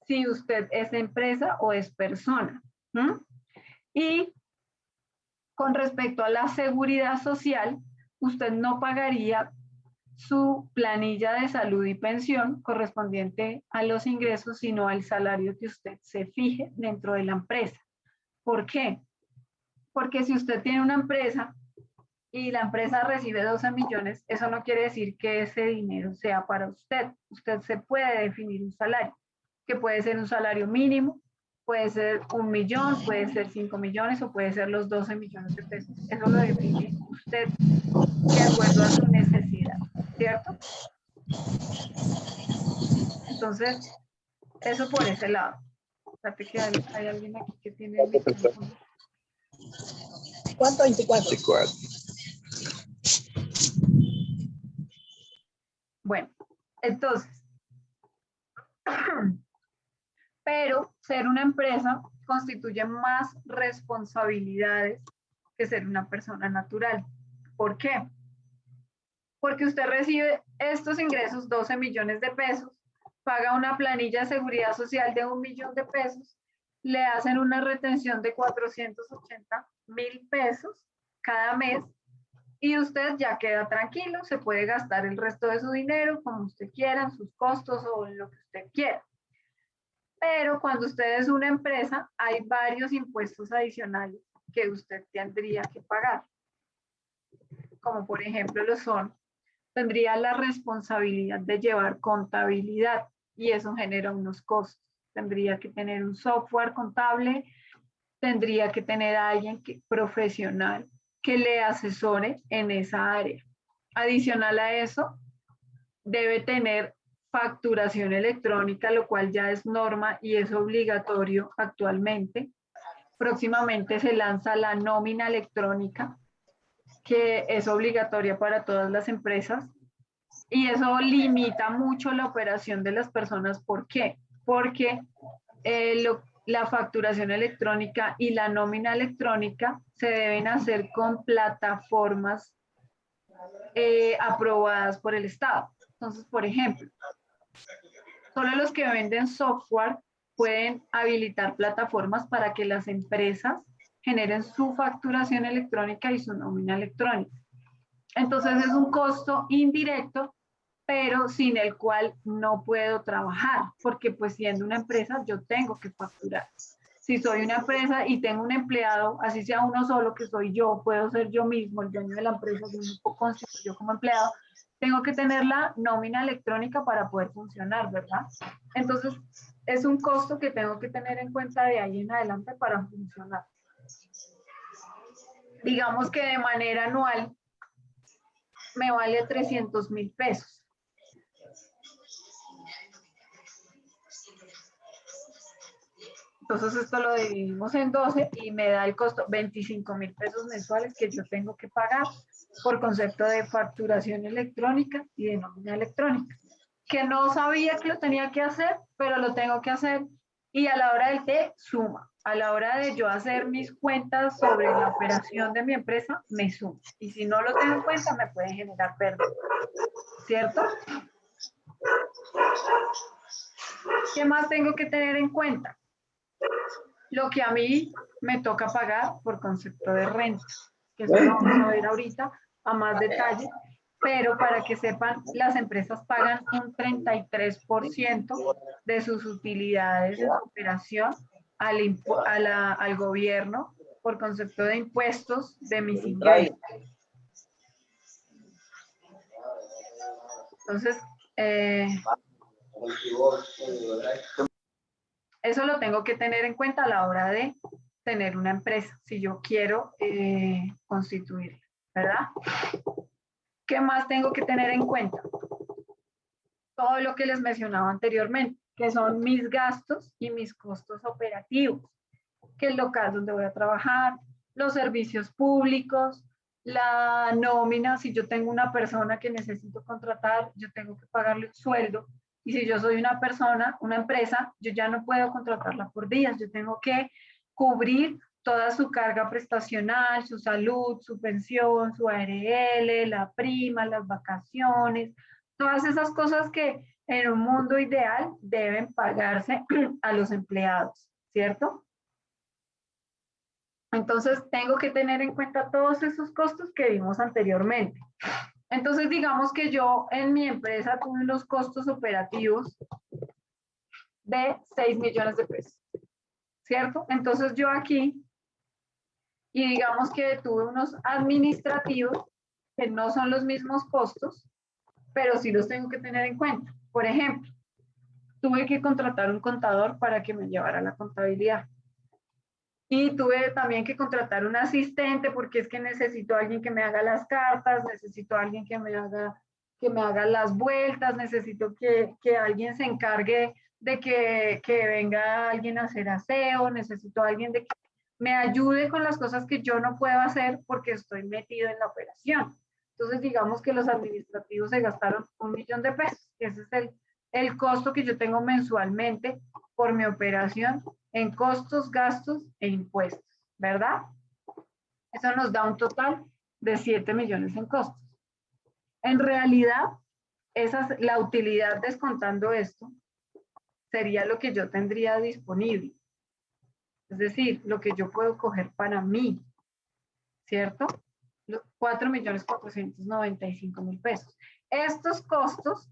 si usted es empresa o es persona. ¿Mm? Y con respecto a la seguridad social, usted no pagaría su planilla de salud y pensión correspondiente a los ingresos, sino al salario que usted se fije dentro de la empresa. ¿Por qué? Porque si usted tiene una empresa y la empresa recibe 12 millones, eso no quiere decir que ese dinero sea para usted. Usted se puede definir un salario, que puede ser un salario mínimo, puede ser 1 millón, puede ser 5 millones o puede ser los 12 millones de pesos. Eso lo define usted de acuerdo a su necesidad, ¿cierto? Entonces, eso por ese lado. Fíjate que hay alguien aquí que tiene el micrófono. ¿Cuánto? 24. 24. Bueno, entonces, pero ser una empresa constituye más responsabilidades que ser una persona natural. ¿Por qué? Porque usted recibe estos ingresos, 12 millones de pesos, paga una planilla de seguridad social de 1 millón de pesos, le hacen una retención de 480.000 pesos cada mes y usted ya queda tranquilo, se puede gastar el resto de su dinero como usted quiera, en sus costos o en lo que usted quiera. Pero cuando usted es una empresa, hay varios impuestos adicionales que usted tendría que pagar. Como por ejemplo lo son, tendría la responsabilidad de llevar contabilidad y eso genera unos costos. Tendría que tener un software contable, tendría que tener a alguien profesional que le asesore en esa área. Adicional a eso, debe tener facturación electrónica, lo cual ya es norma y es obligatorio actualmente. Próximamente se lanza la nómina electrónica, que es obligatoria para todas las empresas. Y eso limita mucho la operación de las personas. ¿Por qué? Porque la facturación electrónica y la nómina electrónica se deben hacer con plataformas aprobadas por el Estado. Entonces, por ejemplo, solo los que venden software pueden habilitar plataformas para que las empresas generen su facturación electrónica y su nómina electrónica. Entonces es un costo indirecto, pero sin el cual no puedo trabajar, porque pues siendo una empresa yo tengo que facturar. Si soy una empresa y tengo un empleado, así sea uno solo que soy yo, puedo ser yo mismo el dueño de la empresa, yo me constituyo como empleado, tengo que tener la nómina electrónica para poder funcionar, ¿verdad? Entonces es un costo que tengo que tener en cuenta de ahí en adelante para funcionar. Digamos que de manera anual me vale 300.000 pesos. Entonces esto lo dividimos en 12 y me da el costo 25.000 pesos mensuales que yo tengo que pagar por concepto de facturación electrónica y de nómina electrónica. Que no sabía que lo tenía que hacer, pero lo tengo que hacer y a la hora del té suma. A la hora de yo hacer mis cuentas sobre la operación de mi empresa, me suma. Y si no lo tengo en cuenta, me puede generar pérdida. ¿Cierto? ¿Qué más tengo que tener en cuenta? Lo que a mí me toca pagar por concepto de renta, que eso lo vamos a ver ahorita a más detalle, pero para que sepan, las empresas pagan un 33% de sus utilidades de su operación al gobierno por concepto de impuestos de mis ingresos. Entonces, eso lo tengo que tener en cuenta a la hora de tener una empresa, si yo quiero constituirla, ¿verdad? ¿Qué más tengo que tener en cuenta? Todo lo que les mencionaba anteriormente, que son mis gastos y mis costos operativos, que el local donde voy a trabajar, los servicios públicos, la nómina, si yo tengo una persona que necesito contratar, yo tengo que pagarle un sueldo. Y si yo soy una persona, una empresa, yo ya no puedo contratarla por días, yo tengo que cubrir toda su carga prestacional, su salud, su pensión, su ARL, la prima, las vacaciones, todas esas cosas que en un mundo ideal deben pagarse a los empleados, ¿cierto? Entonces, tengo que tener en cuenta todos esos costos que vimos anteriormente. Entonces, digamos que yo en mi empresa tuve unos costos operativos de 6 millones de pesos, ¿cierto? Entonces, yo aquí, y digamos que tuve unos administrativos que no son los mismos costos, pero sí los tengo que tener en cuenta. Por ejemplo, tuve que contratar un contador para que me llevara la contabilidad. Y tuve también que contratar un asistente porque es que necesito a alguien que me haga las cartas, necesito a alguien que me haga las vueltas, necesito que alguien se encargue de que venga alguien a hacer aseo, necesito a alguien de que me ayude con las cosas que yo no puedo hacer porque estoy metido en la operación. Entonces, digamos que los administrativos se gastaron 1 millón de pesos. Ese es el costo que yo tengo mensualmente por mi operación en costos, gastos e impuestos, ¿verdad? Eso nos da un total de 7 millones en costos. En realidad, la utilidad descontando esto sería lo que yo tendría disponible. Es decir, lo que yo puedo coger para mí, ¿cierto? 4.495.000 pesos. Estos costos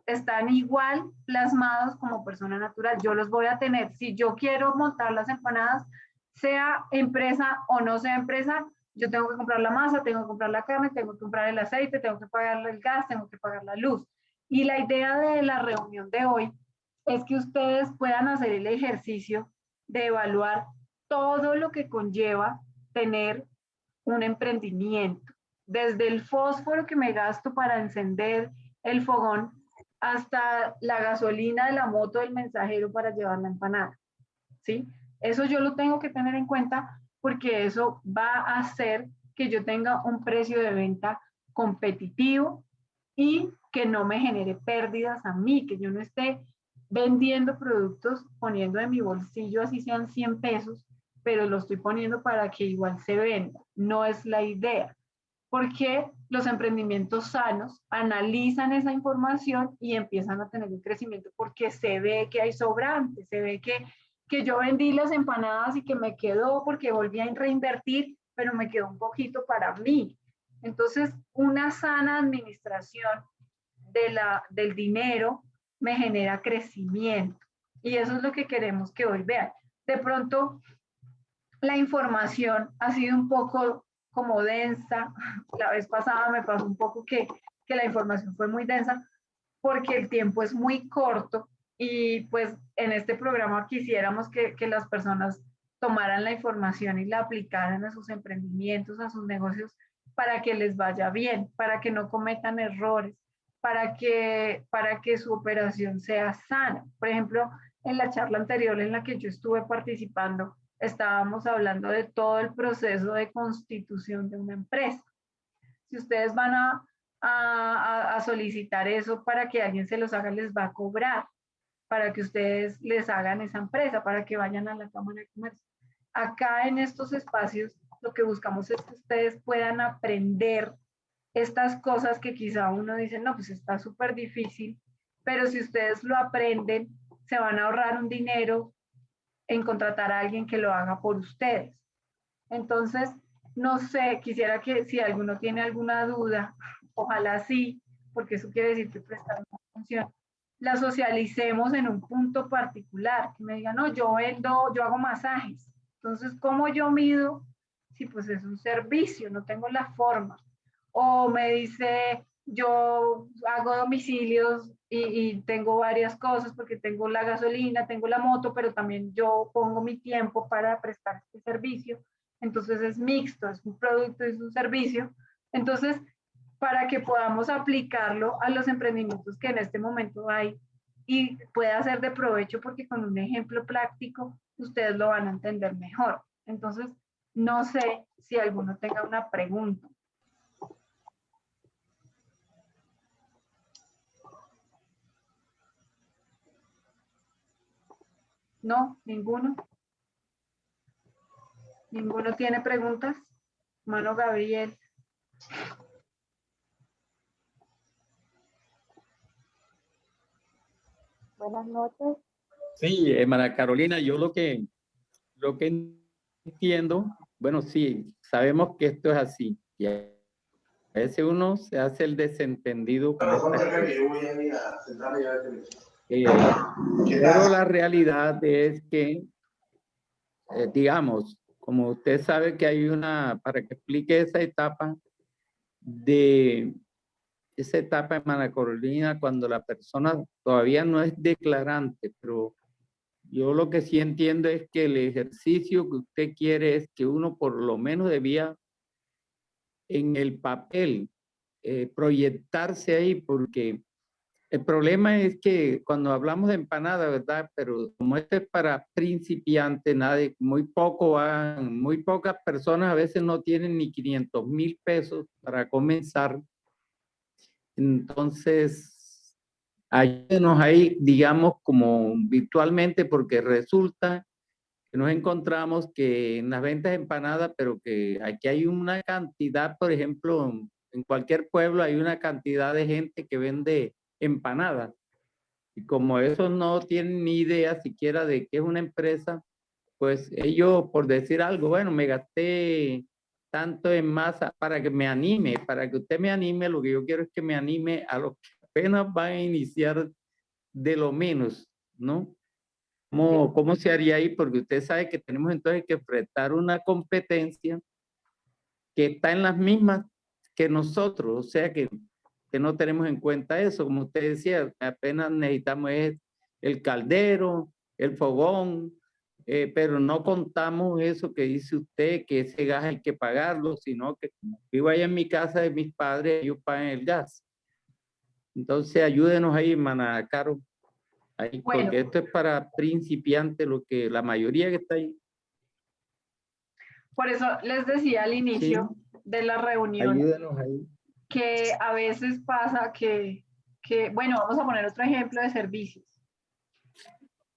están igual plasmados como persona natural. Yo los voy a tener. Si yo quiero montar las empanadas, sea empresa o no sea empresa, yo tengo que comprar la masa, tengo que comprar la carne, tengo que comprar el aceite, tengo que pagar el gas, tengo que pagar la luz. Y la idea de la reunión de hoy es que ustedes puedan hacer el ejercicio de evaluar todo lo que conlleva tener un emprendimiento, desde el fósforo que me gasto para encender el fogón hasta la gasolina de la moto del mensajero para llevar la empanada, ¿sí? Eso yo lo tengo que tener en cuenta porque eso va a hacer que yo tenga un precio de venta competitivo y que no me genere pérdidas a mí, que yo no esté vendiendo productos poniendo en mi bolsillo así sean 100 pesos, pero lo estoy poniendo para que igual se venda. No es la idea, porque los emprendimientos sanos analizan esa información y empiezan a tener un crecimiento porque se ve que hay sobrantes, se ve que yo vendí las empanadas y que me quedó porque volví a reinvertir, pero me quedó un poquito para mí. Entonces, una sana administración del dinero me genera crecimiento. Y eso es lo que queremos que hoy vean. De pronto, la información ha sido un poco como densa. La vez pasada me pasó un poco que la información fue muy densa porque el tiempo es muy corto y pues en este programa quisiéramos que las personas tomaran la información y la aplicaran a sus emprendimientos, a sus negocios, para que les vaya bien, para que no cometan errores, para que su operación sea sana. Por ejemplo, en la charla anterior en la que yo estuve participando, estábamos hablando de todo el proceso de constitución de una empresa. Si ustedes van a solicitar eso para que alguien se los haga, les va a cobrar para que ustedes les hagan esa empresa, para que vayan a la Cámara de Comercio. Acá en estos espacios lo que buscamos es que ustedes puedan aprender estas cosas que quizá uno dice, no, pues está súper difícil, pero si ustedes lo aprenden, se van a ahorrar un dinero en contratar a alguien que lo haga por ustedes. Entonces, no sé, quisiera que si alguno tiene alguna duda, ojalá sí, porque eso quiere decir que prestaron atención, la socialicemos en un punto particular, que me digan, no, yo vendo, yo hago masajes. Entonces, ¿cómo yo mido? Si pues es un servicio, no tengo la forma. O me dice, yo hago domicilios y tengo varias cosas porque tengo la gasolina, tengo la moto, pero también yo pongo mi tiempo para prestar este servicio. Entonces es mixto, es un producto, es un servicio. Entonces, para que podamos aplicarlo a los emprendimientos que en este momento hay, y pueda ser de provecho porque con un ejemplo práctico ustedes lo van a entender mejor. Entonces, no sé si alguno tenga una pregunta. No, ninguno. ¿Ninguno tiene preguntas? Mano Gabriel. Buenas noches. Sí, María Carolina, yo lo que entiendo, bueno, sí, sabemos que esto es así. Y a veces uno se hace el desentendido con estas cosas. Pero la realidad es que, digamos, como usted sabe que hay una, para que explique esa etapa en María Carolina, cuando la persona todavía no es declarante, pero yo lo que sí entiendo es que el ejercicio que usted quiere es que uno por lo menos debía en el papel proyectarse ahí, porque el problema es que cuando hablamos de empanada, ¿verdad? Pero como esto es para principiantes, nadie, muy pocas personas a veces no tienen ni 500,000 pesos para comenzar. Entonces, ayúdenos ahí, digamos, como virtualmente, porque resulta que nos encontramos que en las ventas de empanadas, pero que aquí hay una cantidad, por ejemplo, en cualquier pueblo hay una cantidad de gente que vende empanadas. Y como esos no tienen ni idea siquiera de qué es una empresa, pues ellos, por decir algo, bueno, me gasté tanto en masa para que me anime, para que usted me anime, lo que yo quiero es que me anime a los que apenas van a iniciar de lo menos, ¿no? ¿Cómo se haría ahí? Porque usted sabe que tenemos entonces que enfrentar una competencia que está en las mismas que nosotros, o sea que no tenemos en cuenta eso. Como usted decía, apenas necesitamos el caldero, el fogón, pero no contamos eso que dice usted, que ese gas hay que pagarlo, sino que como vivo allá en mi casa de mis padres, ellos pagan el gas. Entonces ayúdenos ahí, hermana Caro. Ahí, Bueno, porque esto es para principiantes, lo que la mayoría que está ahí. por eso les decía al Sí, inicio de la reunión ayúdenos ahí. que a veces pasa bueno, vamos a poner otro ejemplo de servicios,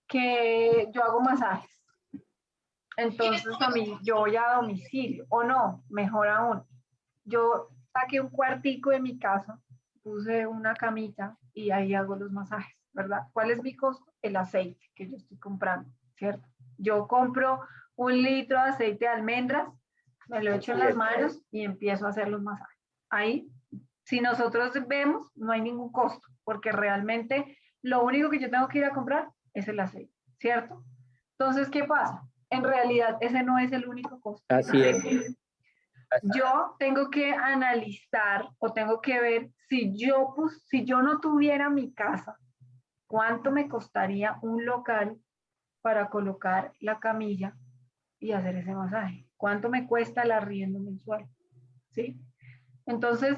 que yo hago masajes. Entonces a mí, yo voy a domicilio, o no, mejor aún, yo saqué un cuartico de mi casa, puse una camita y ahí hago los masajes, ¿verdad? ¿Cuál es mi costo? El aceite que yo estoy comprando, ¿cierto? Yo compro 1 litro de aceite de almendras, me lo echo en las manos y empiezo a hacer los masajes. Ahí, si nosotros vemos, no hay ningún costo, porque realmente lo único que yo tengo que ir a comprar es el aceite, ¿cierto? Entonces, ¿qué pasa? En realidad, ese no es el único costo. Así es. Yo tengo que analizar o tengo que ver si yo no tuviera mi casa, cuánto me costaría un local para colocar la camilla y hacer ese masaje. ¿Cuánto me cuesta el arriendo mensual? ¿Sí? Entonces,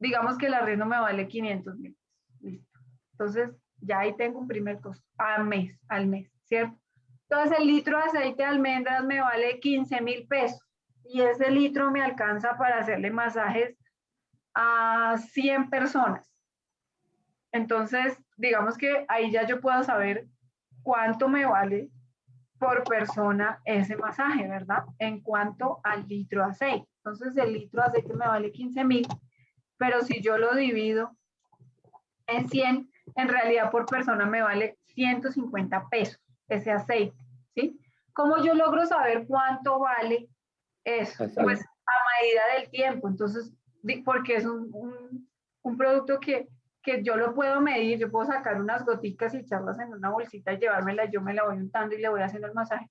digamos que el arriendo me vale 500,000. Listo. Entonces, ya ahí tengo un primer costo al mes, ¿cierto? Entonces, el litro de aceite de almendras me vale 15,000 pesos y ese litro me alcanza para hacerle masajes a 100 personas. Entonces, digamos que ahí ya yo puedo saber cuánto me vale por persona ese masaje, ¿verdad? En cuanto al litro de aceite. Entonces, el litro de aceite me vale 15,000, pero si yo lo divido en 100, en realidad por persona me vale 150 pesos ese aceite, ¿sí? ¿Cómo yo logro saber cuánto vale eso? Pues a medida del tiempo, entonces, porque es un producto que yo lo puedo medir, yo puedo sacar unas goticas y echarlas en una bolsita y llevármela, yo me la voy untando y le voy haciendo el masaje,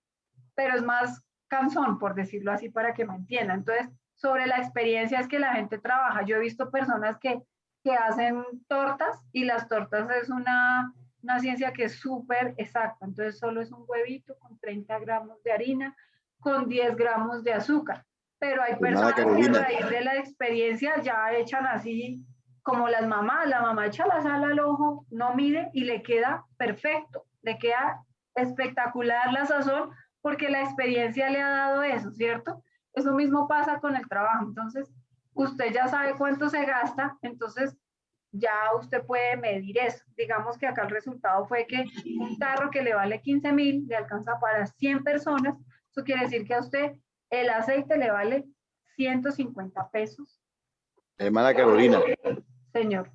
pero es más cansón, por decirlo así, para que me entiendan. Entonces, sobre la experiencia es que la gente trabaja. Yo he visto personas que hacen tortas y las tortas es una ciencia que es súper exacta. Entonces, solo es un huevito con 30 gramos de harina, con 10 gramos de azúcar. Pero hay personas que a raíz de la experiencia ya echan así como las mamás, la mamá echa la sal al ojo, no mide y le queda perfecto, le queda espectacular la sazón porque la experiencia le ha dado eso, ¿cierto? Eso mismo pasa con el trabajo. Entonces, usted ya sabe cuánto se gasta, entonces ya usted puede medir eso. Digamos que acá el resultado fue que un carro que le vale 15.000 le alcanza para 100 personas. Eso quiere decir que a usted el aceite le vale 150 pesos. Hermana Carolina, Señor.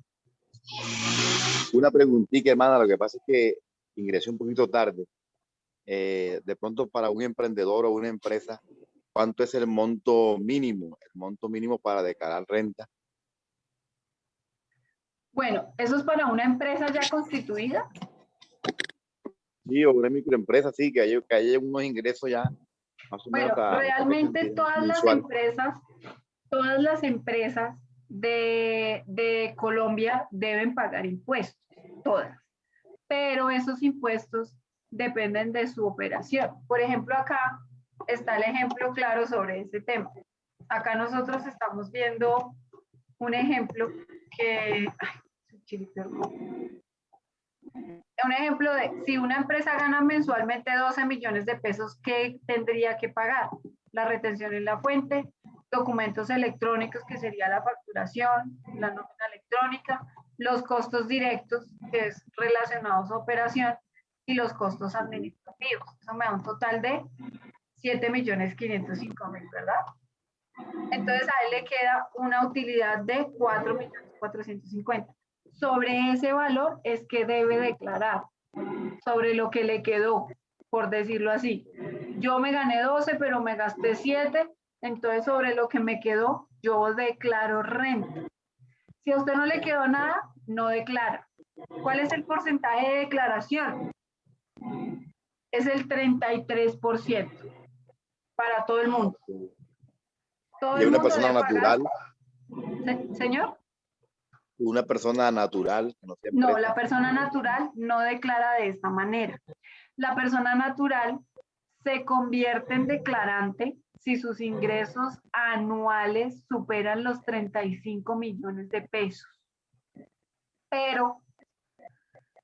una preguntita, hermana. Lo que pasa es que ingresé un poquito tarde. De pronto, para un emprendedor o una empresa, ¿cuánto es el monto mínimo? El monto mínimo para declarar renta. Bueno, eso es para una empresa ya constituida. Sí, o una microempresa, sí, que haya unos ingresos ya más o menos Bueno, hasta qué realmente cantidad mensual. todas las empresas de Colombia deben pagar impuestos, todas. Pero esos impuestos dependen de su operación. Por ejemplo, acá está el ejemplo claro sobre ese tema. Acá nosotros estamos viendo un ejemplo que, un ejemplo de si una empresa gana mensualmente 12 millones de pesos, ¿qué tendría que pagar? La retención en la fuente, documentos electrónicos, que sería la facturación, la nómina electrónica, los costos directos, que es relacionados a operación, y los costos administrativos. Eso me da un total de 7.505.000, ¿verdad? Entonces a él le queda una utilidad de 4.450.000. Sobre ese valor es que debe declarar, sobre lo que le quedó, por decirlo así. Yo me gané 12, pero me gasté 7, entonces sobre lo que me quedó, yo declaro renta. Si a usted no le quedó nada, no declara. ¿Cuál es el porcentaje de declaración? Es el 33% para todo el mundo. Todo Y el una mundo persona debe pagar. natural, Señor. una persona natural que no sea No, empresa. la persona natural no declara de esta manera. La persona natural se convierte en declarante si sus ingresos anuales superan los 35 millones de pesos. Pero,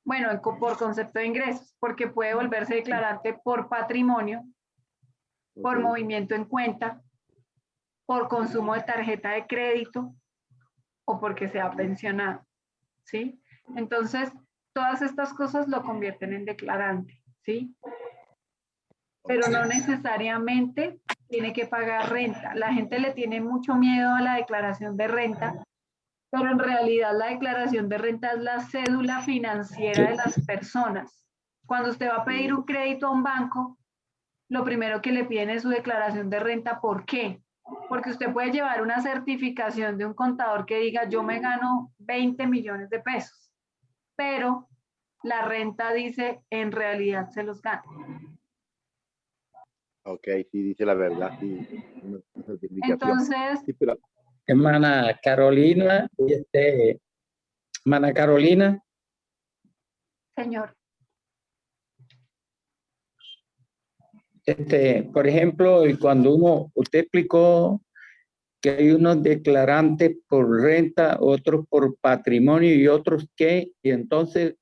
bueno, por concepto de ingresos, porque puede volverse declarante por patrimonio, por movimiento en cuenta, por consumo de tarjeta de crédito o porque sea pensionado, ¿sí? Entonces, todas estas cosas lo convierten en declarante, ¿sí? Pero no necesariamente tiene que pagar renta. La gente le tiene mucho miedo a la declaración de renta, pero en realidad la declaración de renta es la cédula financiera de las personas. Cuando usted va a pedir un crédito a un banco, lo primero que le piden es su declaración de renta. ¿Por qué? Porque usted puede llevar una certificación de un contador que diga yo me gano 20 millones de pesos, pero la renta dice en realidad se los gana. Ok, sí, dice la verdad, sí. Una certificación. Entonces, Sí, pero Hermana Carolina, hermana Carolina, señor, por ejemplo, y cuando usted explicó que hay unos declarantes por renta, otros por patrimonio y otros que, y entonces,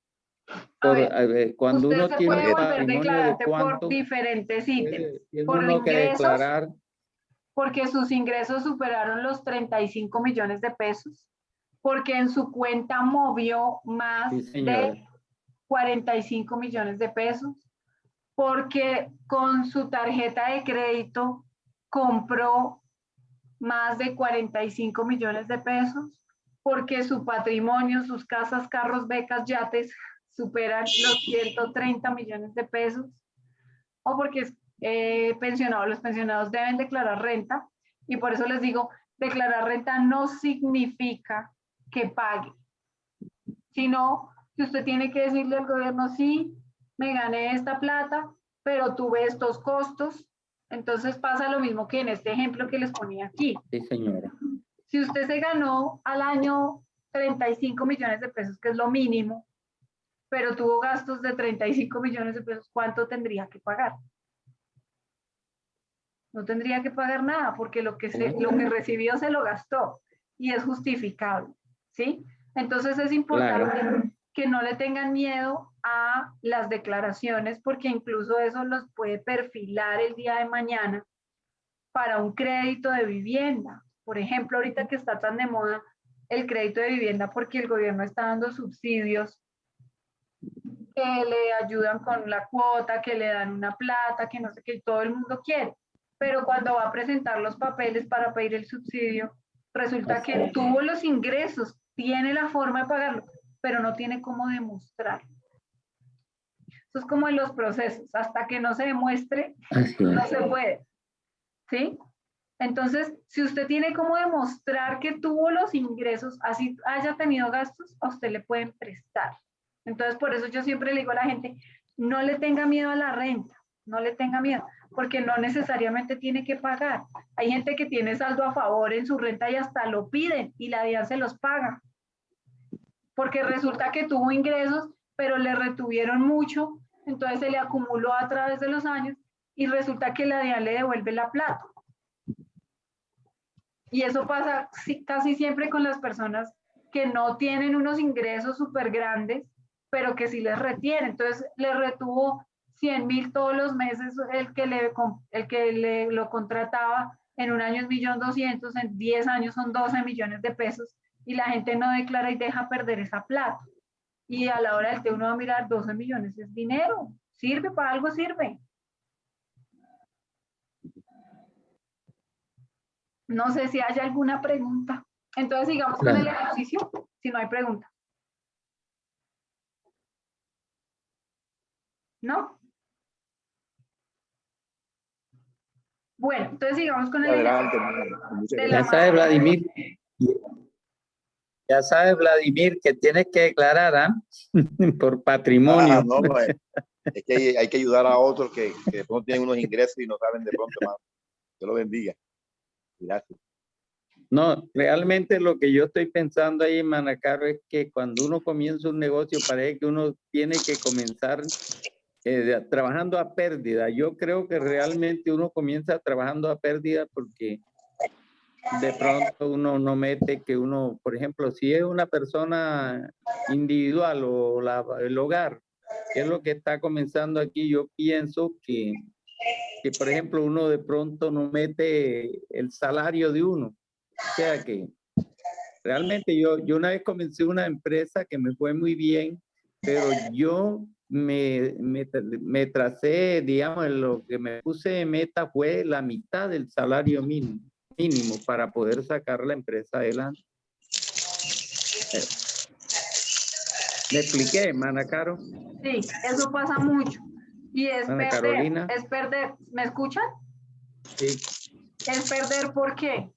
cuando usted uno se tiene puede un volver patrimonio de declarante por cuánto, diferentes ítems. tiene Por uno que ingresos, declarar. porque sus ingresos superaron los 35 millones de pesos, porque en su cuenta movió más Sí, señora. de 45 millones de pesos, porque con su tarjeta de crédito compró más de 45 millones de pesos, porque su patrimonio, sus casas, carros, becas, yates superan los 130 millones de pesos, o porque es pensionado. Los pensionados deben declarar renta y por eso les digo, declarar renta no significa que pague, sino que usted tiene que decirle al gobierno, sí, me gané esta plata, pero tuve estos costos. Entonces pasa lo mismo que en este ejemplo que les ponía aquí. Sí, señora. Si usted se ganó al año 35 millones de pesos, que es lo mínimo, pero tuvo gastos de 35 millones de pesos, ¿cuánto tendría que pagar? No tendría que pagar nada porque lo que recibió se lo gastó y es justificable. ¿sí? Entonces es importante que no le tengan miedo a las declaraciones, porque incluso eso los puede perfilar el día de mañana para un crédito de vivienda. Por ejemplo, ahorita que está tan de moda el crédito de vivienda porque el gobierno está dando subsidios que le ayudan con la cuota, que le dan una plata, que no sé qué, todo el mundo quiere. Pero cuando va a presentar los papeles para pedir el subsidio, resulta que tuvo los ingresos, tiene la forma de pagarlo, pero no tiene cómo demostrar. Eso es como en los procesos, hasta que no se demuestre, no se puede. ¿Sí? Entonces, si usted tiene cómo demostrar que tuvo los ingresos, así haya tenido gastos, a usted le pueden prestar. Entonces, por eso yo siempre le digo a la gente, no le tenga miedo a la renta, no le tenga miedo, porque no necesariamente tiene que pagar. Hay gente que tiene saldo a favor en su renta y hasta lo piden y la DIAN se los paga. Porque resulta que tuvo ingresos, pero le retuvieron mucho, entonces se le acumuló a través de los años y resulta que la DIAN le devuelve la plata. Y eso pasa casi siempre con las personas que no tienen unos ingresos súper grandes, pero que sí les retiene. Entonces, le retuvo 100.000 todos los meses el que lo contrataba. En un año es 1.200.000, en 10 años son 12 millones de pesos. Y la gente no declara y deja perder esa plata. Y a la hora del té uno va a mirar 12 millones, es dinero. Sirve, para algo sirve. No sé si hay alguna pregunta. Entonces sigamos con el ejercicio, si no hay pregunta. ¿No? Bueno, entonces sigamos con el ejercicio. Ya sabe, Vladimir. Ya sabe, Vladimir, que tienes que declarar, ¿ah? Por patrimonio. No, es que hay que ayudar a otros que de pronto tienen unos ingresos y no saben de pronto más. Dios lo bendiga. Gracias. No, realmente lo que yo estoy pensando ahí, Manacaro, es que cuando uno comienza un negocio parece que uno tiene que comenzar trabajando a pérdida. Yo creo que realmente uno comienza trabajando a pérdida porque de pronto uno no mete que uno, por ejemplo, si es una persona individual o el hogar, que es lo que está comenzando aquí, yo pienso que por ejemplo uno de pronto no mete el salario de uno. O sea que realmente yo una vez comencé una empresa que me fue muy bien, pero yo me tracé, digamos, lo que me puse de meta fue la mitad del salario mínimo para poder sacar la empresa adelante. ¿Me expliqué, Manacaro? Sí, eso pasa mucho. Y es Ana perder, Carolina. es perder. ¿Me escuchan? Sí. Es perder, ¿por qué?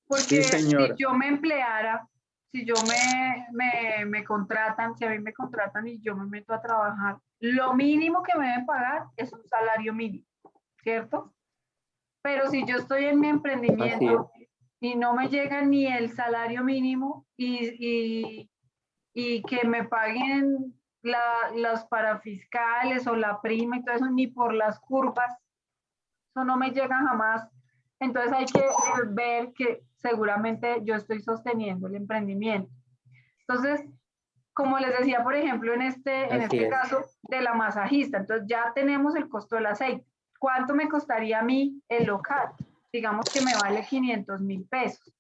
Porque Sí, señora. si yo me empleara, si yo me contratan, si a mí me contratan y yo me meto a trabajar, lo mínimo que me deben pagar es un salario mínimo, ¿cierto? Pero si yo estoy en mi emprendimiento y no me llega ni el salario mínimo y que me paguen los parafiscales o la prima y todo eso, ni por las curvas, eso no me llega jamás. Entonces hay que ver que seguramente yo estoy sosteniendo el emprendimiento. Entonces, como les decía, por ejemplo, en este caso de la masajista, entonces ya tenemos el costo del aceite. ¿Cuánto me costaría a mí el local? Digamos que me vale 500.000 pesos.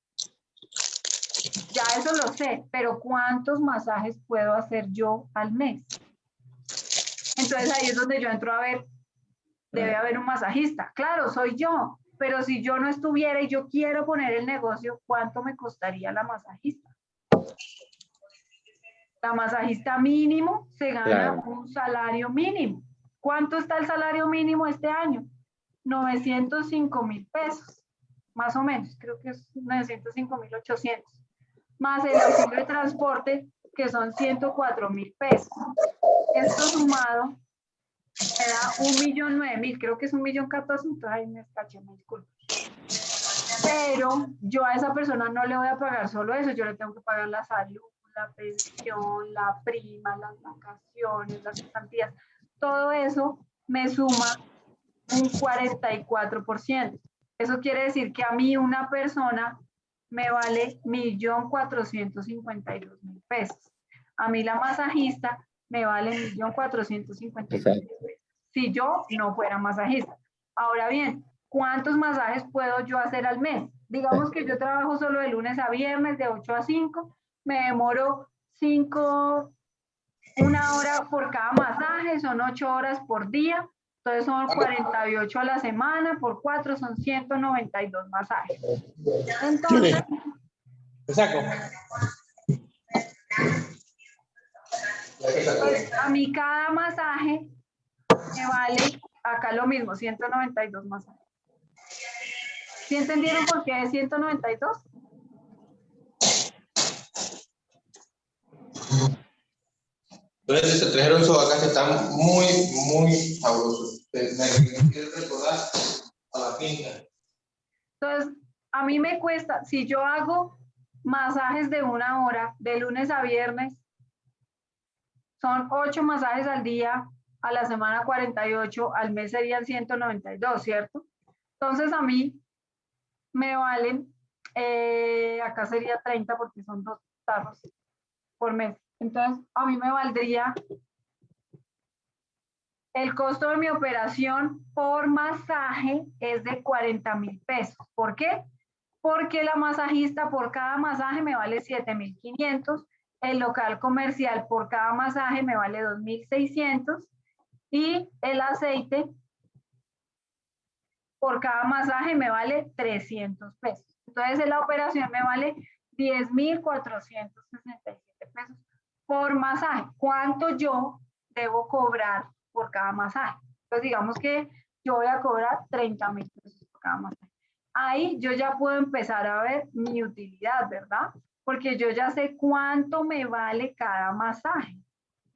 Ya eso lo sé, pero ¿cuántos masajes puedo hacer yo al mes? Entonces ahí es donde yo entro a ver, debe haber un masajista. Claro, soy yo, pero si yo no estuviera y yo quiero poner el negocio, ¿cuánto me costaría la masajista? La masajista mínimo se gana un salario mínimo. ¿Cuánto está el salario mínimo este año? 905.000 pesos, más o menos, creo que es 905.800. Más el auxilio de transporte, que son 104.000 pesos. Esto sumado me da 1.009.000, creo que es 1.014.000, entonces ahí me escaché, me disculpo. Pero yo a esa persona no le voy a pagar solo eso, yo le tengo que pagar la salud, la pensión, la prima, las vacaciones, las cesantías. Todo eso me suma un 44%. Eso quiere decir que a mí una persona me vale 1.452.000 pesos. A mí la masajista me vale 1.452.000 pesos. Si yo no fuera masajista. Ahora bien, ¿cuántos masajes puedo yo hacer al mes? Digamos que yo trabajo solo de lunes a viernes, de 8 a 5, me demoro 1 hora por cada masaje, son 8 horas por día, entonces son 48 a la semana, por 4 son 192 masajes. Entonces, pues, a mí cada masaje me vale, acá lo mismo, 192 masajes. ¿Sí entendieron por qué es 192? Entonces se trajeron esos acá que están muy sabrosos. Me quiero recordar a la finca. Entonces, a mí me cuesta, si yo hago masajes de 1 hora, de lunes a viernes, son 8 masajes al día, a la semana 48, al mes serían 192, ¿cierto? Entonces, a mí me valen, acá sería 30 porque son 2 tarros por mes. Entonces, a mí me valdría el costo de mi operación por masaje es de 40.000 pesos. ¿Por qué? Porque la masajista por cada masaje me vale 7.500, el local comercial por cada masaje me vale 2.600 y el aceite por cada masaje me vale 300 pesos. Entonces la operación me vale 10.467 pesos por masaje. ¿Cuánto yo debo cobrar por cada masaje? Pues digamos que yo voy a cobrar 30.000 pesos por cada masaje. Ahí yo ya puedo empezar a ver mi utilidad, ¿verdad? Porque yo ya sé cuánto me vale cada masaje,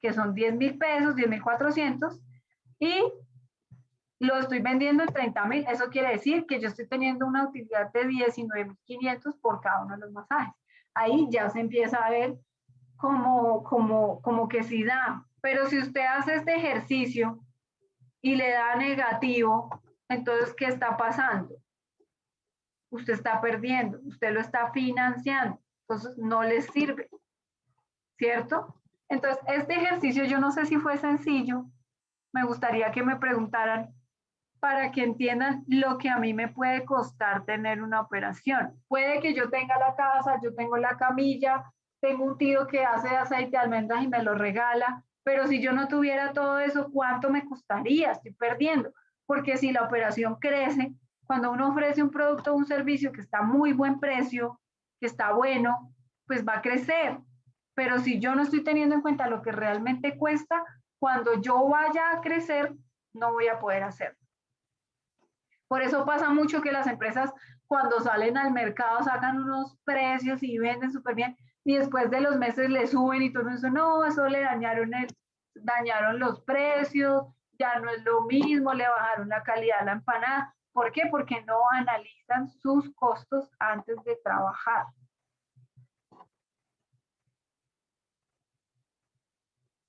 que son 10.000 pesos, 10.400, y lo estoy vendiendo en 30.000. Eso quiere decir que yo estoy teniendo una utilidad de 19.500 por cada uno de los masajes. Ahí ya se empieza a ver como que sí da. Pero si usted hace este ejercicio y le da negativo, entonces, ¿qué está pasando? Usted está perdiendo, usted lo está financiando, entonces no le sirve, ¿cierto? Entonces, este ejercicio yo no sé si fue sencillo, me gustaría que me preguntaran para que entiendan lo que a mí me puede costar tener una operación. Puede que yo tenga la casa, yo tengo la camilla, tengo un tío que hace aceite de almendras y me lo regala, pero si yo no tuviera todo eso, ¿cuánto me costaría? Estoy perdiendo, porque si la operación crece, cuando uno ofrece un producto o un servicio que está a muy buen precio, que está bueno, pues va a crecer. Pero si yo no estoy teniendo en cuenta lo que realmente cuesta, cuando yo vaya a crecer, no voy a poder hacerlo. Por eso pasa mucho que las empresas cuando salen al mercado sacan unos precios y venden súper bien y después de los meses le suben y todo el mundo dice, no, eso le dañaron los precios, ya no es lo mismo, le bajaron la calidad a la empanada. ¿Por qué? Porque no analizan sus costos antes de trabajar.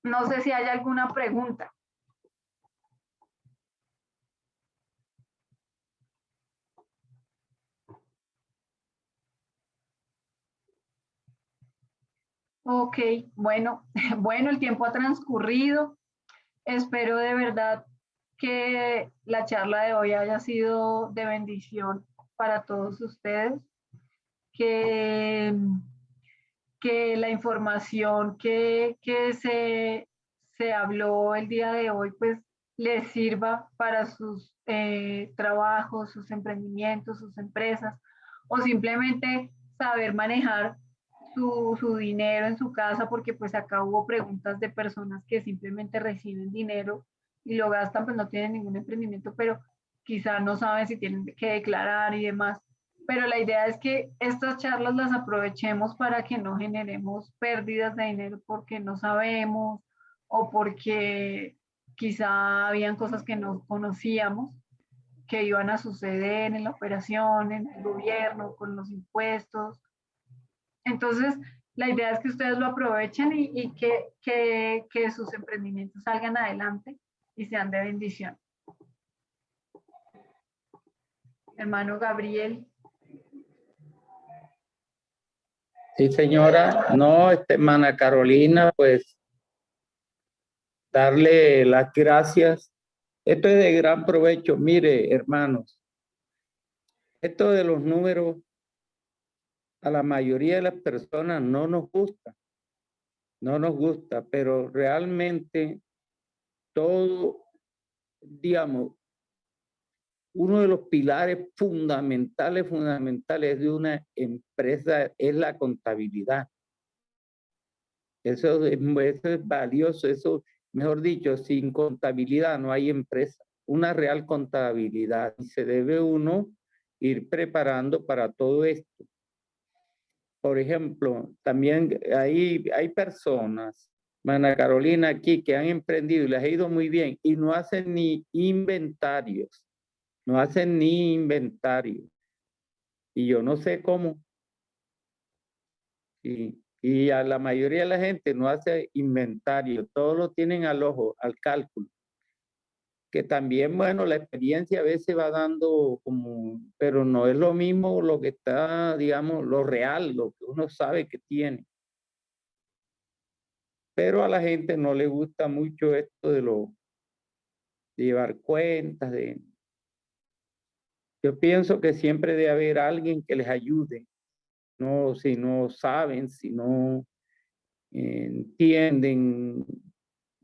No sé si hay alguna pregunta. Ok, bueno, el tiempo ha transcurrido. Espero de verdad que la charla de hoy haya sido de bendición para todos ustedes, que la información que se habló el día de hoy pues les sirva para sus trabajos, sus emprendimientos, sus empresas, o simplemente saber manejar su dinero en su casa, porque pues acá hubo preguntas de personas que simplemente reciben dinero y lo gastan, pues no tienen ningún emprendimiento, pero quizá no saben si tienen que declarar y demás. Pero la idea es que estas charlas las aprovechemos para que no generemos pérdidas de dinero porque no sabemos o porque quizá habían cosas que no conocíamos que iban a suceder en la operación, en el gobierno, con los impuestos. Entonces, la idea es que ustedes lo aprovechen y que sus emprendimientos salgan adelante y sean de bendición. Hermano Gabriel. Sí, señora. No, hermana Carolina, pues darle las gracias. Esto es de gran provecho. Mire, hermanos, esto de los números a la mayoría de las personas no nos gusta, no nos gusta, pero realmente todo, digamos, uno de los pilares fundamentales de una empresa es la contabilidad. Eso es valioso, eso, mejor dicho, sin contabilidad no hay empresa, una real contabilidad. Y se debe uno ir preparando para todo esto. Por ejemplo, también hay personas, Mana Carolina, aquí que han emprendido y les ha ido muy bien y no hacen ni inventarios, no hacen ni inventarios. Y yo no sé cómo. Y a la mayoría de la gente no hace inventario, todo lo tienen al ojo, al cálculo. Que también, bueno, la experiencia a veces va dando como, pero no es lo mismo lo que está, digamos, lo real, lo que uno sabe que tiene. Pero a la gente no le gusta mucho esto de llevar cuentas. Yo pienso que siempre debe haber alguien que les ayude. No, si no saben, si no entienden,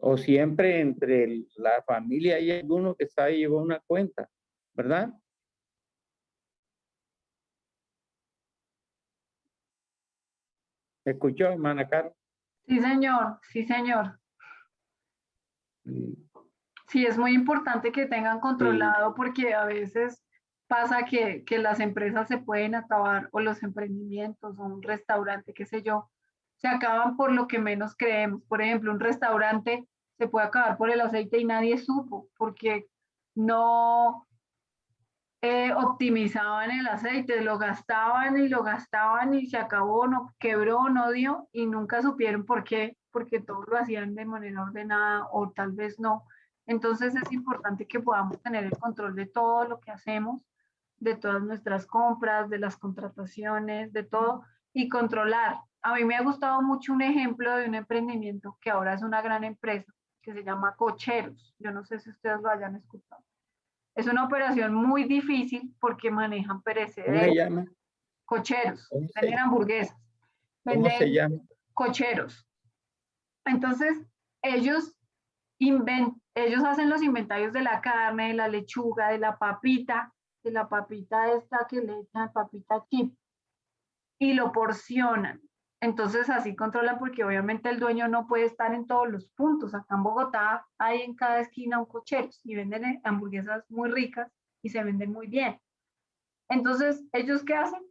o siempre entre la familia hay alguno que sabe llevar una cuenta, ¿verdad? ¿Me escuchó, hermana Carmen? Sí, señor, sí, señor. Mm, Sí, es muy importante que tengan sí. controlado porque a veces pasa que las empresas se pueden acabar o los emprendimientos o un restaurante, qué sé yo, se acaban por lo que menos creemos. Por ejemplo, un restaurante se puede acabar por el aceite y nadie supo porque no optimizaban el aceite, lo gastaban y se acabó, no quebró, no dio y nunca supieron por qué, porque todos lo hacían de manera ordenada o tal vez no. Entonces es importante que podamos tener el control de todo lo que hacemos, de todas nuestras compras, de las contrataciones, de todo y controlar. A mí me ha gustado mucho un ejemplo de un emprendimiento que ahora es una gran empresa que se llama Cocheros. Yo no sé si ustedes lo hayan escuchado. Es una operación muy difícil porque manejan ¿Cómo se perecederos, llama? cocheros, ¿Cómo venden hamburguesas, se venden llama? cocheros. Entonces, ellos, ellos hacen los inventarios de la carne, de la lechuga, de la papita esta que le echan, papita chip, y lo porcionan. Entonces así controlan porque obviamente el dueño no puede estar en todos los puntos. Acá en Bogotá hay en cada esquina un cochero y venden hamburguesas muy ricas y se venden muy bien. Entonces, ¿ellos qué hacen?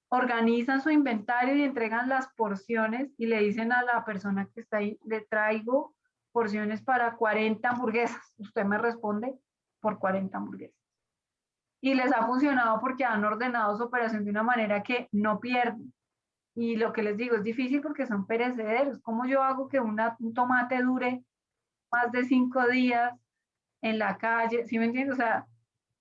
Organizan su inventario y entregan las porciones y le dicen a la persona que está ahí, le traigo porciones para 40 hamburguesas. Usted me responde por 40 hamburguesas. Y les ha funcionado porque han ordenado su operación de una manera que no pierden. Y lo que les digo es difícil porque son perecederos. ¿Cómo yo hago que un tomate dure más de 5 días en la calle? ¿Sí me entiendes? O sea,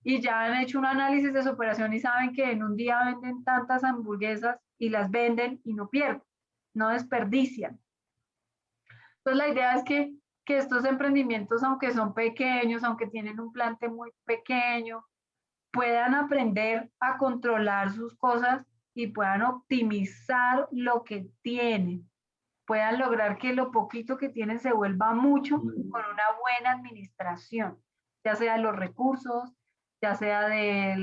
y ya han hecho un análisis de su operación y saben que en un día venden tantas hamburguesas y las venden y no pierden, no desperdician. Entonces la idea es que estos emprendimientos, aunque son pequeños, aunque tienen un plante muy pequeño, puedan aprender a controlar sus cosas y puedan optimizar lo que tienen, puedan lograr que lo poquito que tienen se vuelva mucho con una buena administración, ya sea de los recursos, ya sea de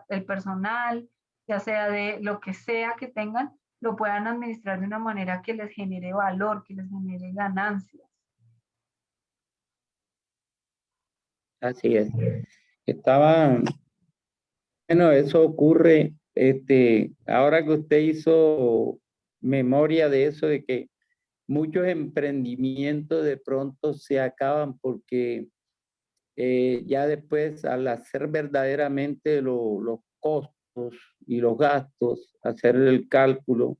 el personal, ya sea de lo que sea que tengan, lo puedan administrar de una manera que les genere valor, que les genere ganancias. Así es. Estaba, bueno, eso ocurre, ahora que usted hizo memoria de eso, de que muchos emprendimientos de pronto se acaban porque ya después al hacer verdaderamente los costos y los gastos, hacer el cálculo,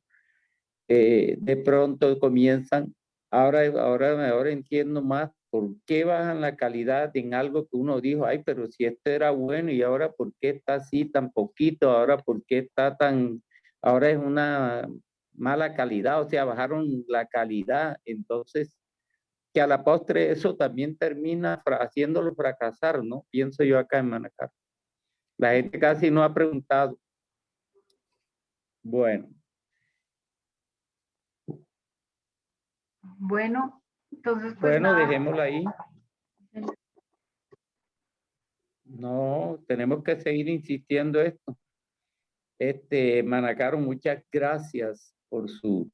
de pronto comienzan, ahora entiendo más por qué bajan la calidad en algo que uno dijo, ay, pero si esto era bueno y ahora por qué está así tan poquito, ahora por qué está tan, ahora es una mala calidad, o sea, bajaron la calidad. Entonces, que a la postre eso también termina haciéndolo fracasar, ¿no? Pienso yo acá en Manacar. La gente casi no ha preguntado. Bueno. Bueno, entonces pues Bueno, nada. dejémoslo ahí. No, tenemos que seguir insistiendo esto. Manacaro, muchas gracias por su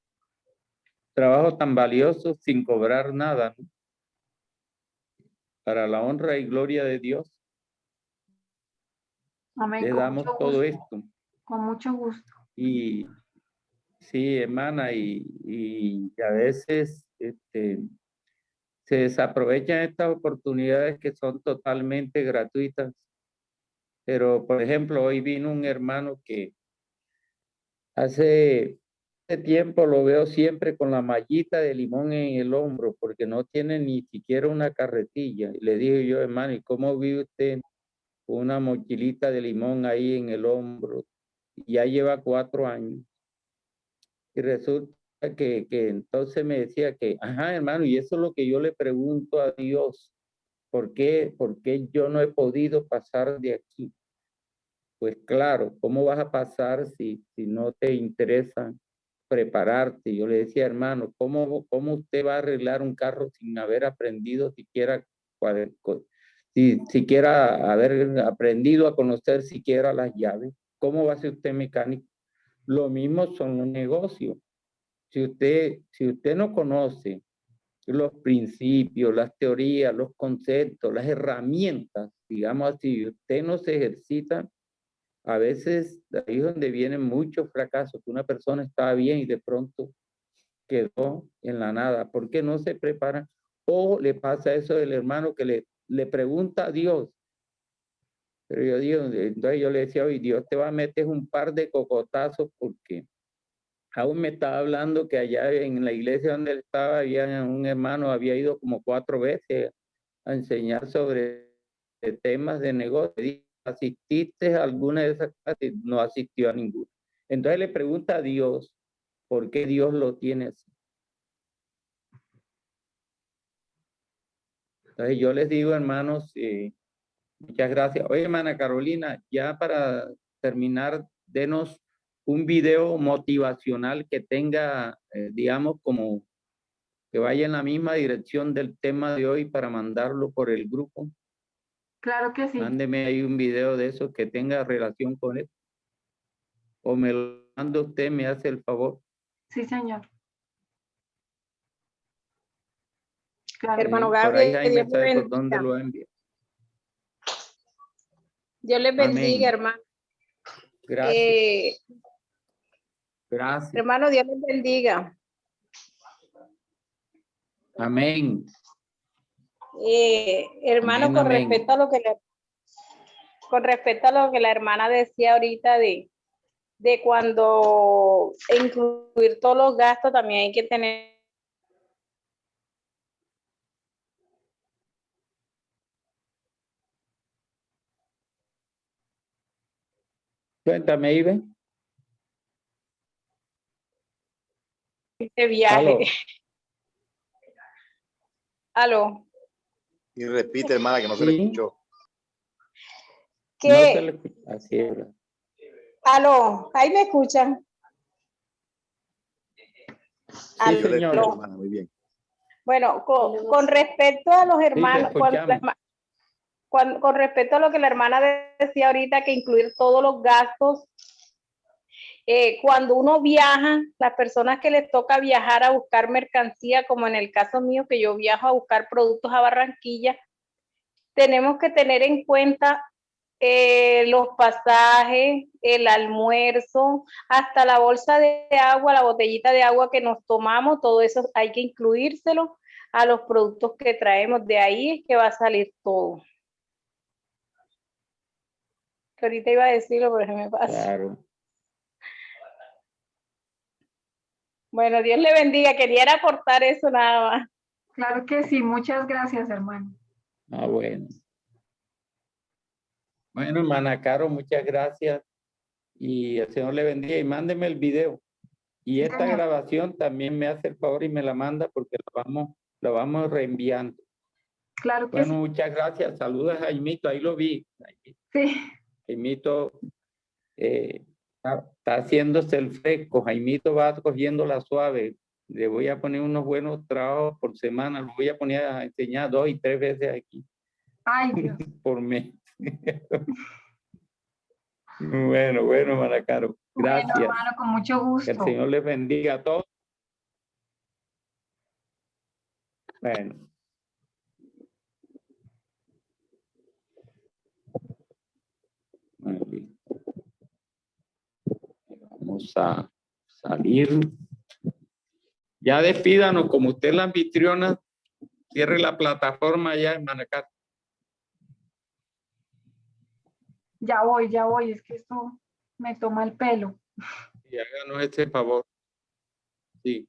trabajo tan valioso sin cobrar nada, ¿no? Para la honra y gloria de Dios, Amén, le con damos mucho todo gusto, esto. con mucho gusto. Y sí, hermana, y a veces se desaprovechan estas oportunidades que son totalmente gratuitas. Pero, por ejemplo, hoy vino un hermano que hace tiempo lo veo siempre con la mallita de limón en el hombro porque no tiene ni siquiera una carretilla. Y le dije yo, hermano, ¿y cómo vive usted con una mochilita de limón ahí en el hombro? Ya lleva 4 años. Y resulta que entonces me decía que, ajá, hermano, y eso es lo que yo le pregunto a Dios. ¿Por qué yo no he podido pasar de aquí? Pues claro, ¿cómo vas a pasar si no te interesa prepararte? Yo le decía, hermano, ¿cómo usted va a arreglar un carro sin haber aprendido siquiera haber aprendido a conocer siquiera las llaves? ¿Cómo va a ser usted mecánico? Lo mismo son los negocios. Si usted no conoce los principios, las teorías, los conceptos, las herramientas, digamos así, usted no se ejercita, a veces ahí es donde vienen muchos fracasos, que una persona estaba bien y de pronto quedó en la nada. ¿Por qué no se prepara? O le pasa eso del hermano que le pregunta a Dios. Pero yo digo, entonces yo le decía, hoy Dios te va a meter un par de cocotazos porque aún me estaba hablando que allá en la iglesia donde él estaba, había un hermano, había ido como 4 veces a enseñar sobre temas de negocio. ¿Asististe a alguna de esas clases? No asistió a ninguna. Entonces le pregunta a Dios, ¿por qué Dios lo tiene así? Entonces yo les digo, hermanos, muchas gracias. Oye, hermana Carolina, ya para terminar, denos un video motivacional que tenga, digamos, como que vaya en la misma dirección del tema de hoy para mandarlo por el grupo. Claro que sí. Mándeme ahí un video de eso que tenga relación con esto. O me lo manda usted, me hace el favor. Sí, señor. Claro. Hermano Por ahí Gabriel, Jaime Dios le sabe por dónde bendiga. lo envía. Dios les bendiga, hermano. Gracias. Gracias. Hermano, Dios les bendiga. Amén. Hermano, Amén, con amén. respecto a lo que la hermana decía ahorita de cuando incluir todos los gastos, también hay que tener Cuéntame, Ibe. este viaje. Aló. Y repite, hermana, que no se le escuchó. No se le escuchó. Así es. Aló, ahí me escuchan. Sí, yo le señora. escucho, hermana, muy bien. Bueno, con respecto a los hermanos, con respecto a lo que la hermana decía ahorita, que incluir todos los gastos, cuando uno viaja, las personas que les toca viajar a buscar mercancía, como en el caso mío, que yo viajo a buscar productos a Barranquilla, tenemos que tener en cuenta los pasajes, el almuerzo, hasta la bolsa de agua, la botellita de agua que nos tomamos, todo eso hay que incluírselo a los productos que traemos. De ahí es que va a salir todo. Que ahorita iba a decirlo, pero se me pasa. Claro. Bueno, Dios le bendiga. Quería aportar eso nada más. Claro que sí. Muchas gracias, hermano. Ah, bueno. Bueno, hermana Caro, muchas gracias. Y el Señor le bendiga. Y mándeme el video. Y Sí, esta señor. grabación también me hace el favor y me la manda porque la vamos reenviando. Claro que Bueno, muchas gracias. Saludos a Jaimito, ahí lo vi. sí. Jaimito está haciéndose el fresco. Jaimito va cogiendo la suave. Le voy a poner unos buenos trabajos por semana. Lo voy a poner a enseñar 2 y 3 veces aquí Ay, Dios. por mes. Bueno, Maracaro. Bueno, Gracias. hermano, con mucho Que el gusto. Señor les bendiga a todos. Bueno. Vamos a salir. Ya despídanos, como usted es la anfitriona, cierre la plataforma allá en Manacá. Ya voy, es que esto me toma el pelo. Y háganos este favor. Sí.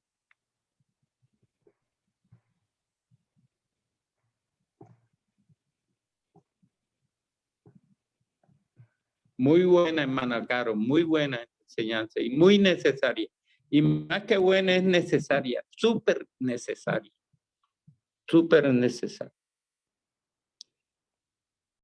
Muy buena en Manacaro, muy buena enseñanza y muy necesaria. Y más que buena es necesaria, súper necesaria. Súper necesaria.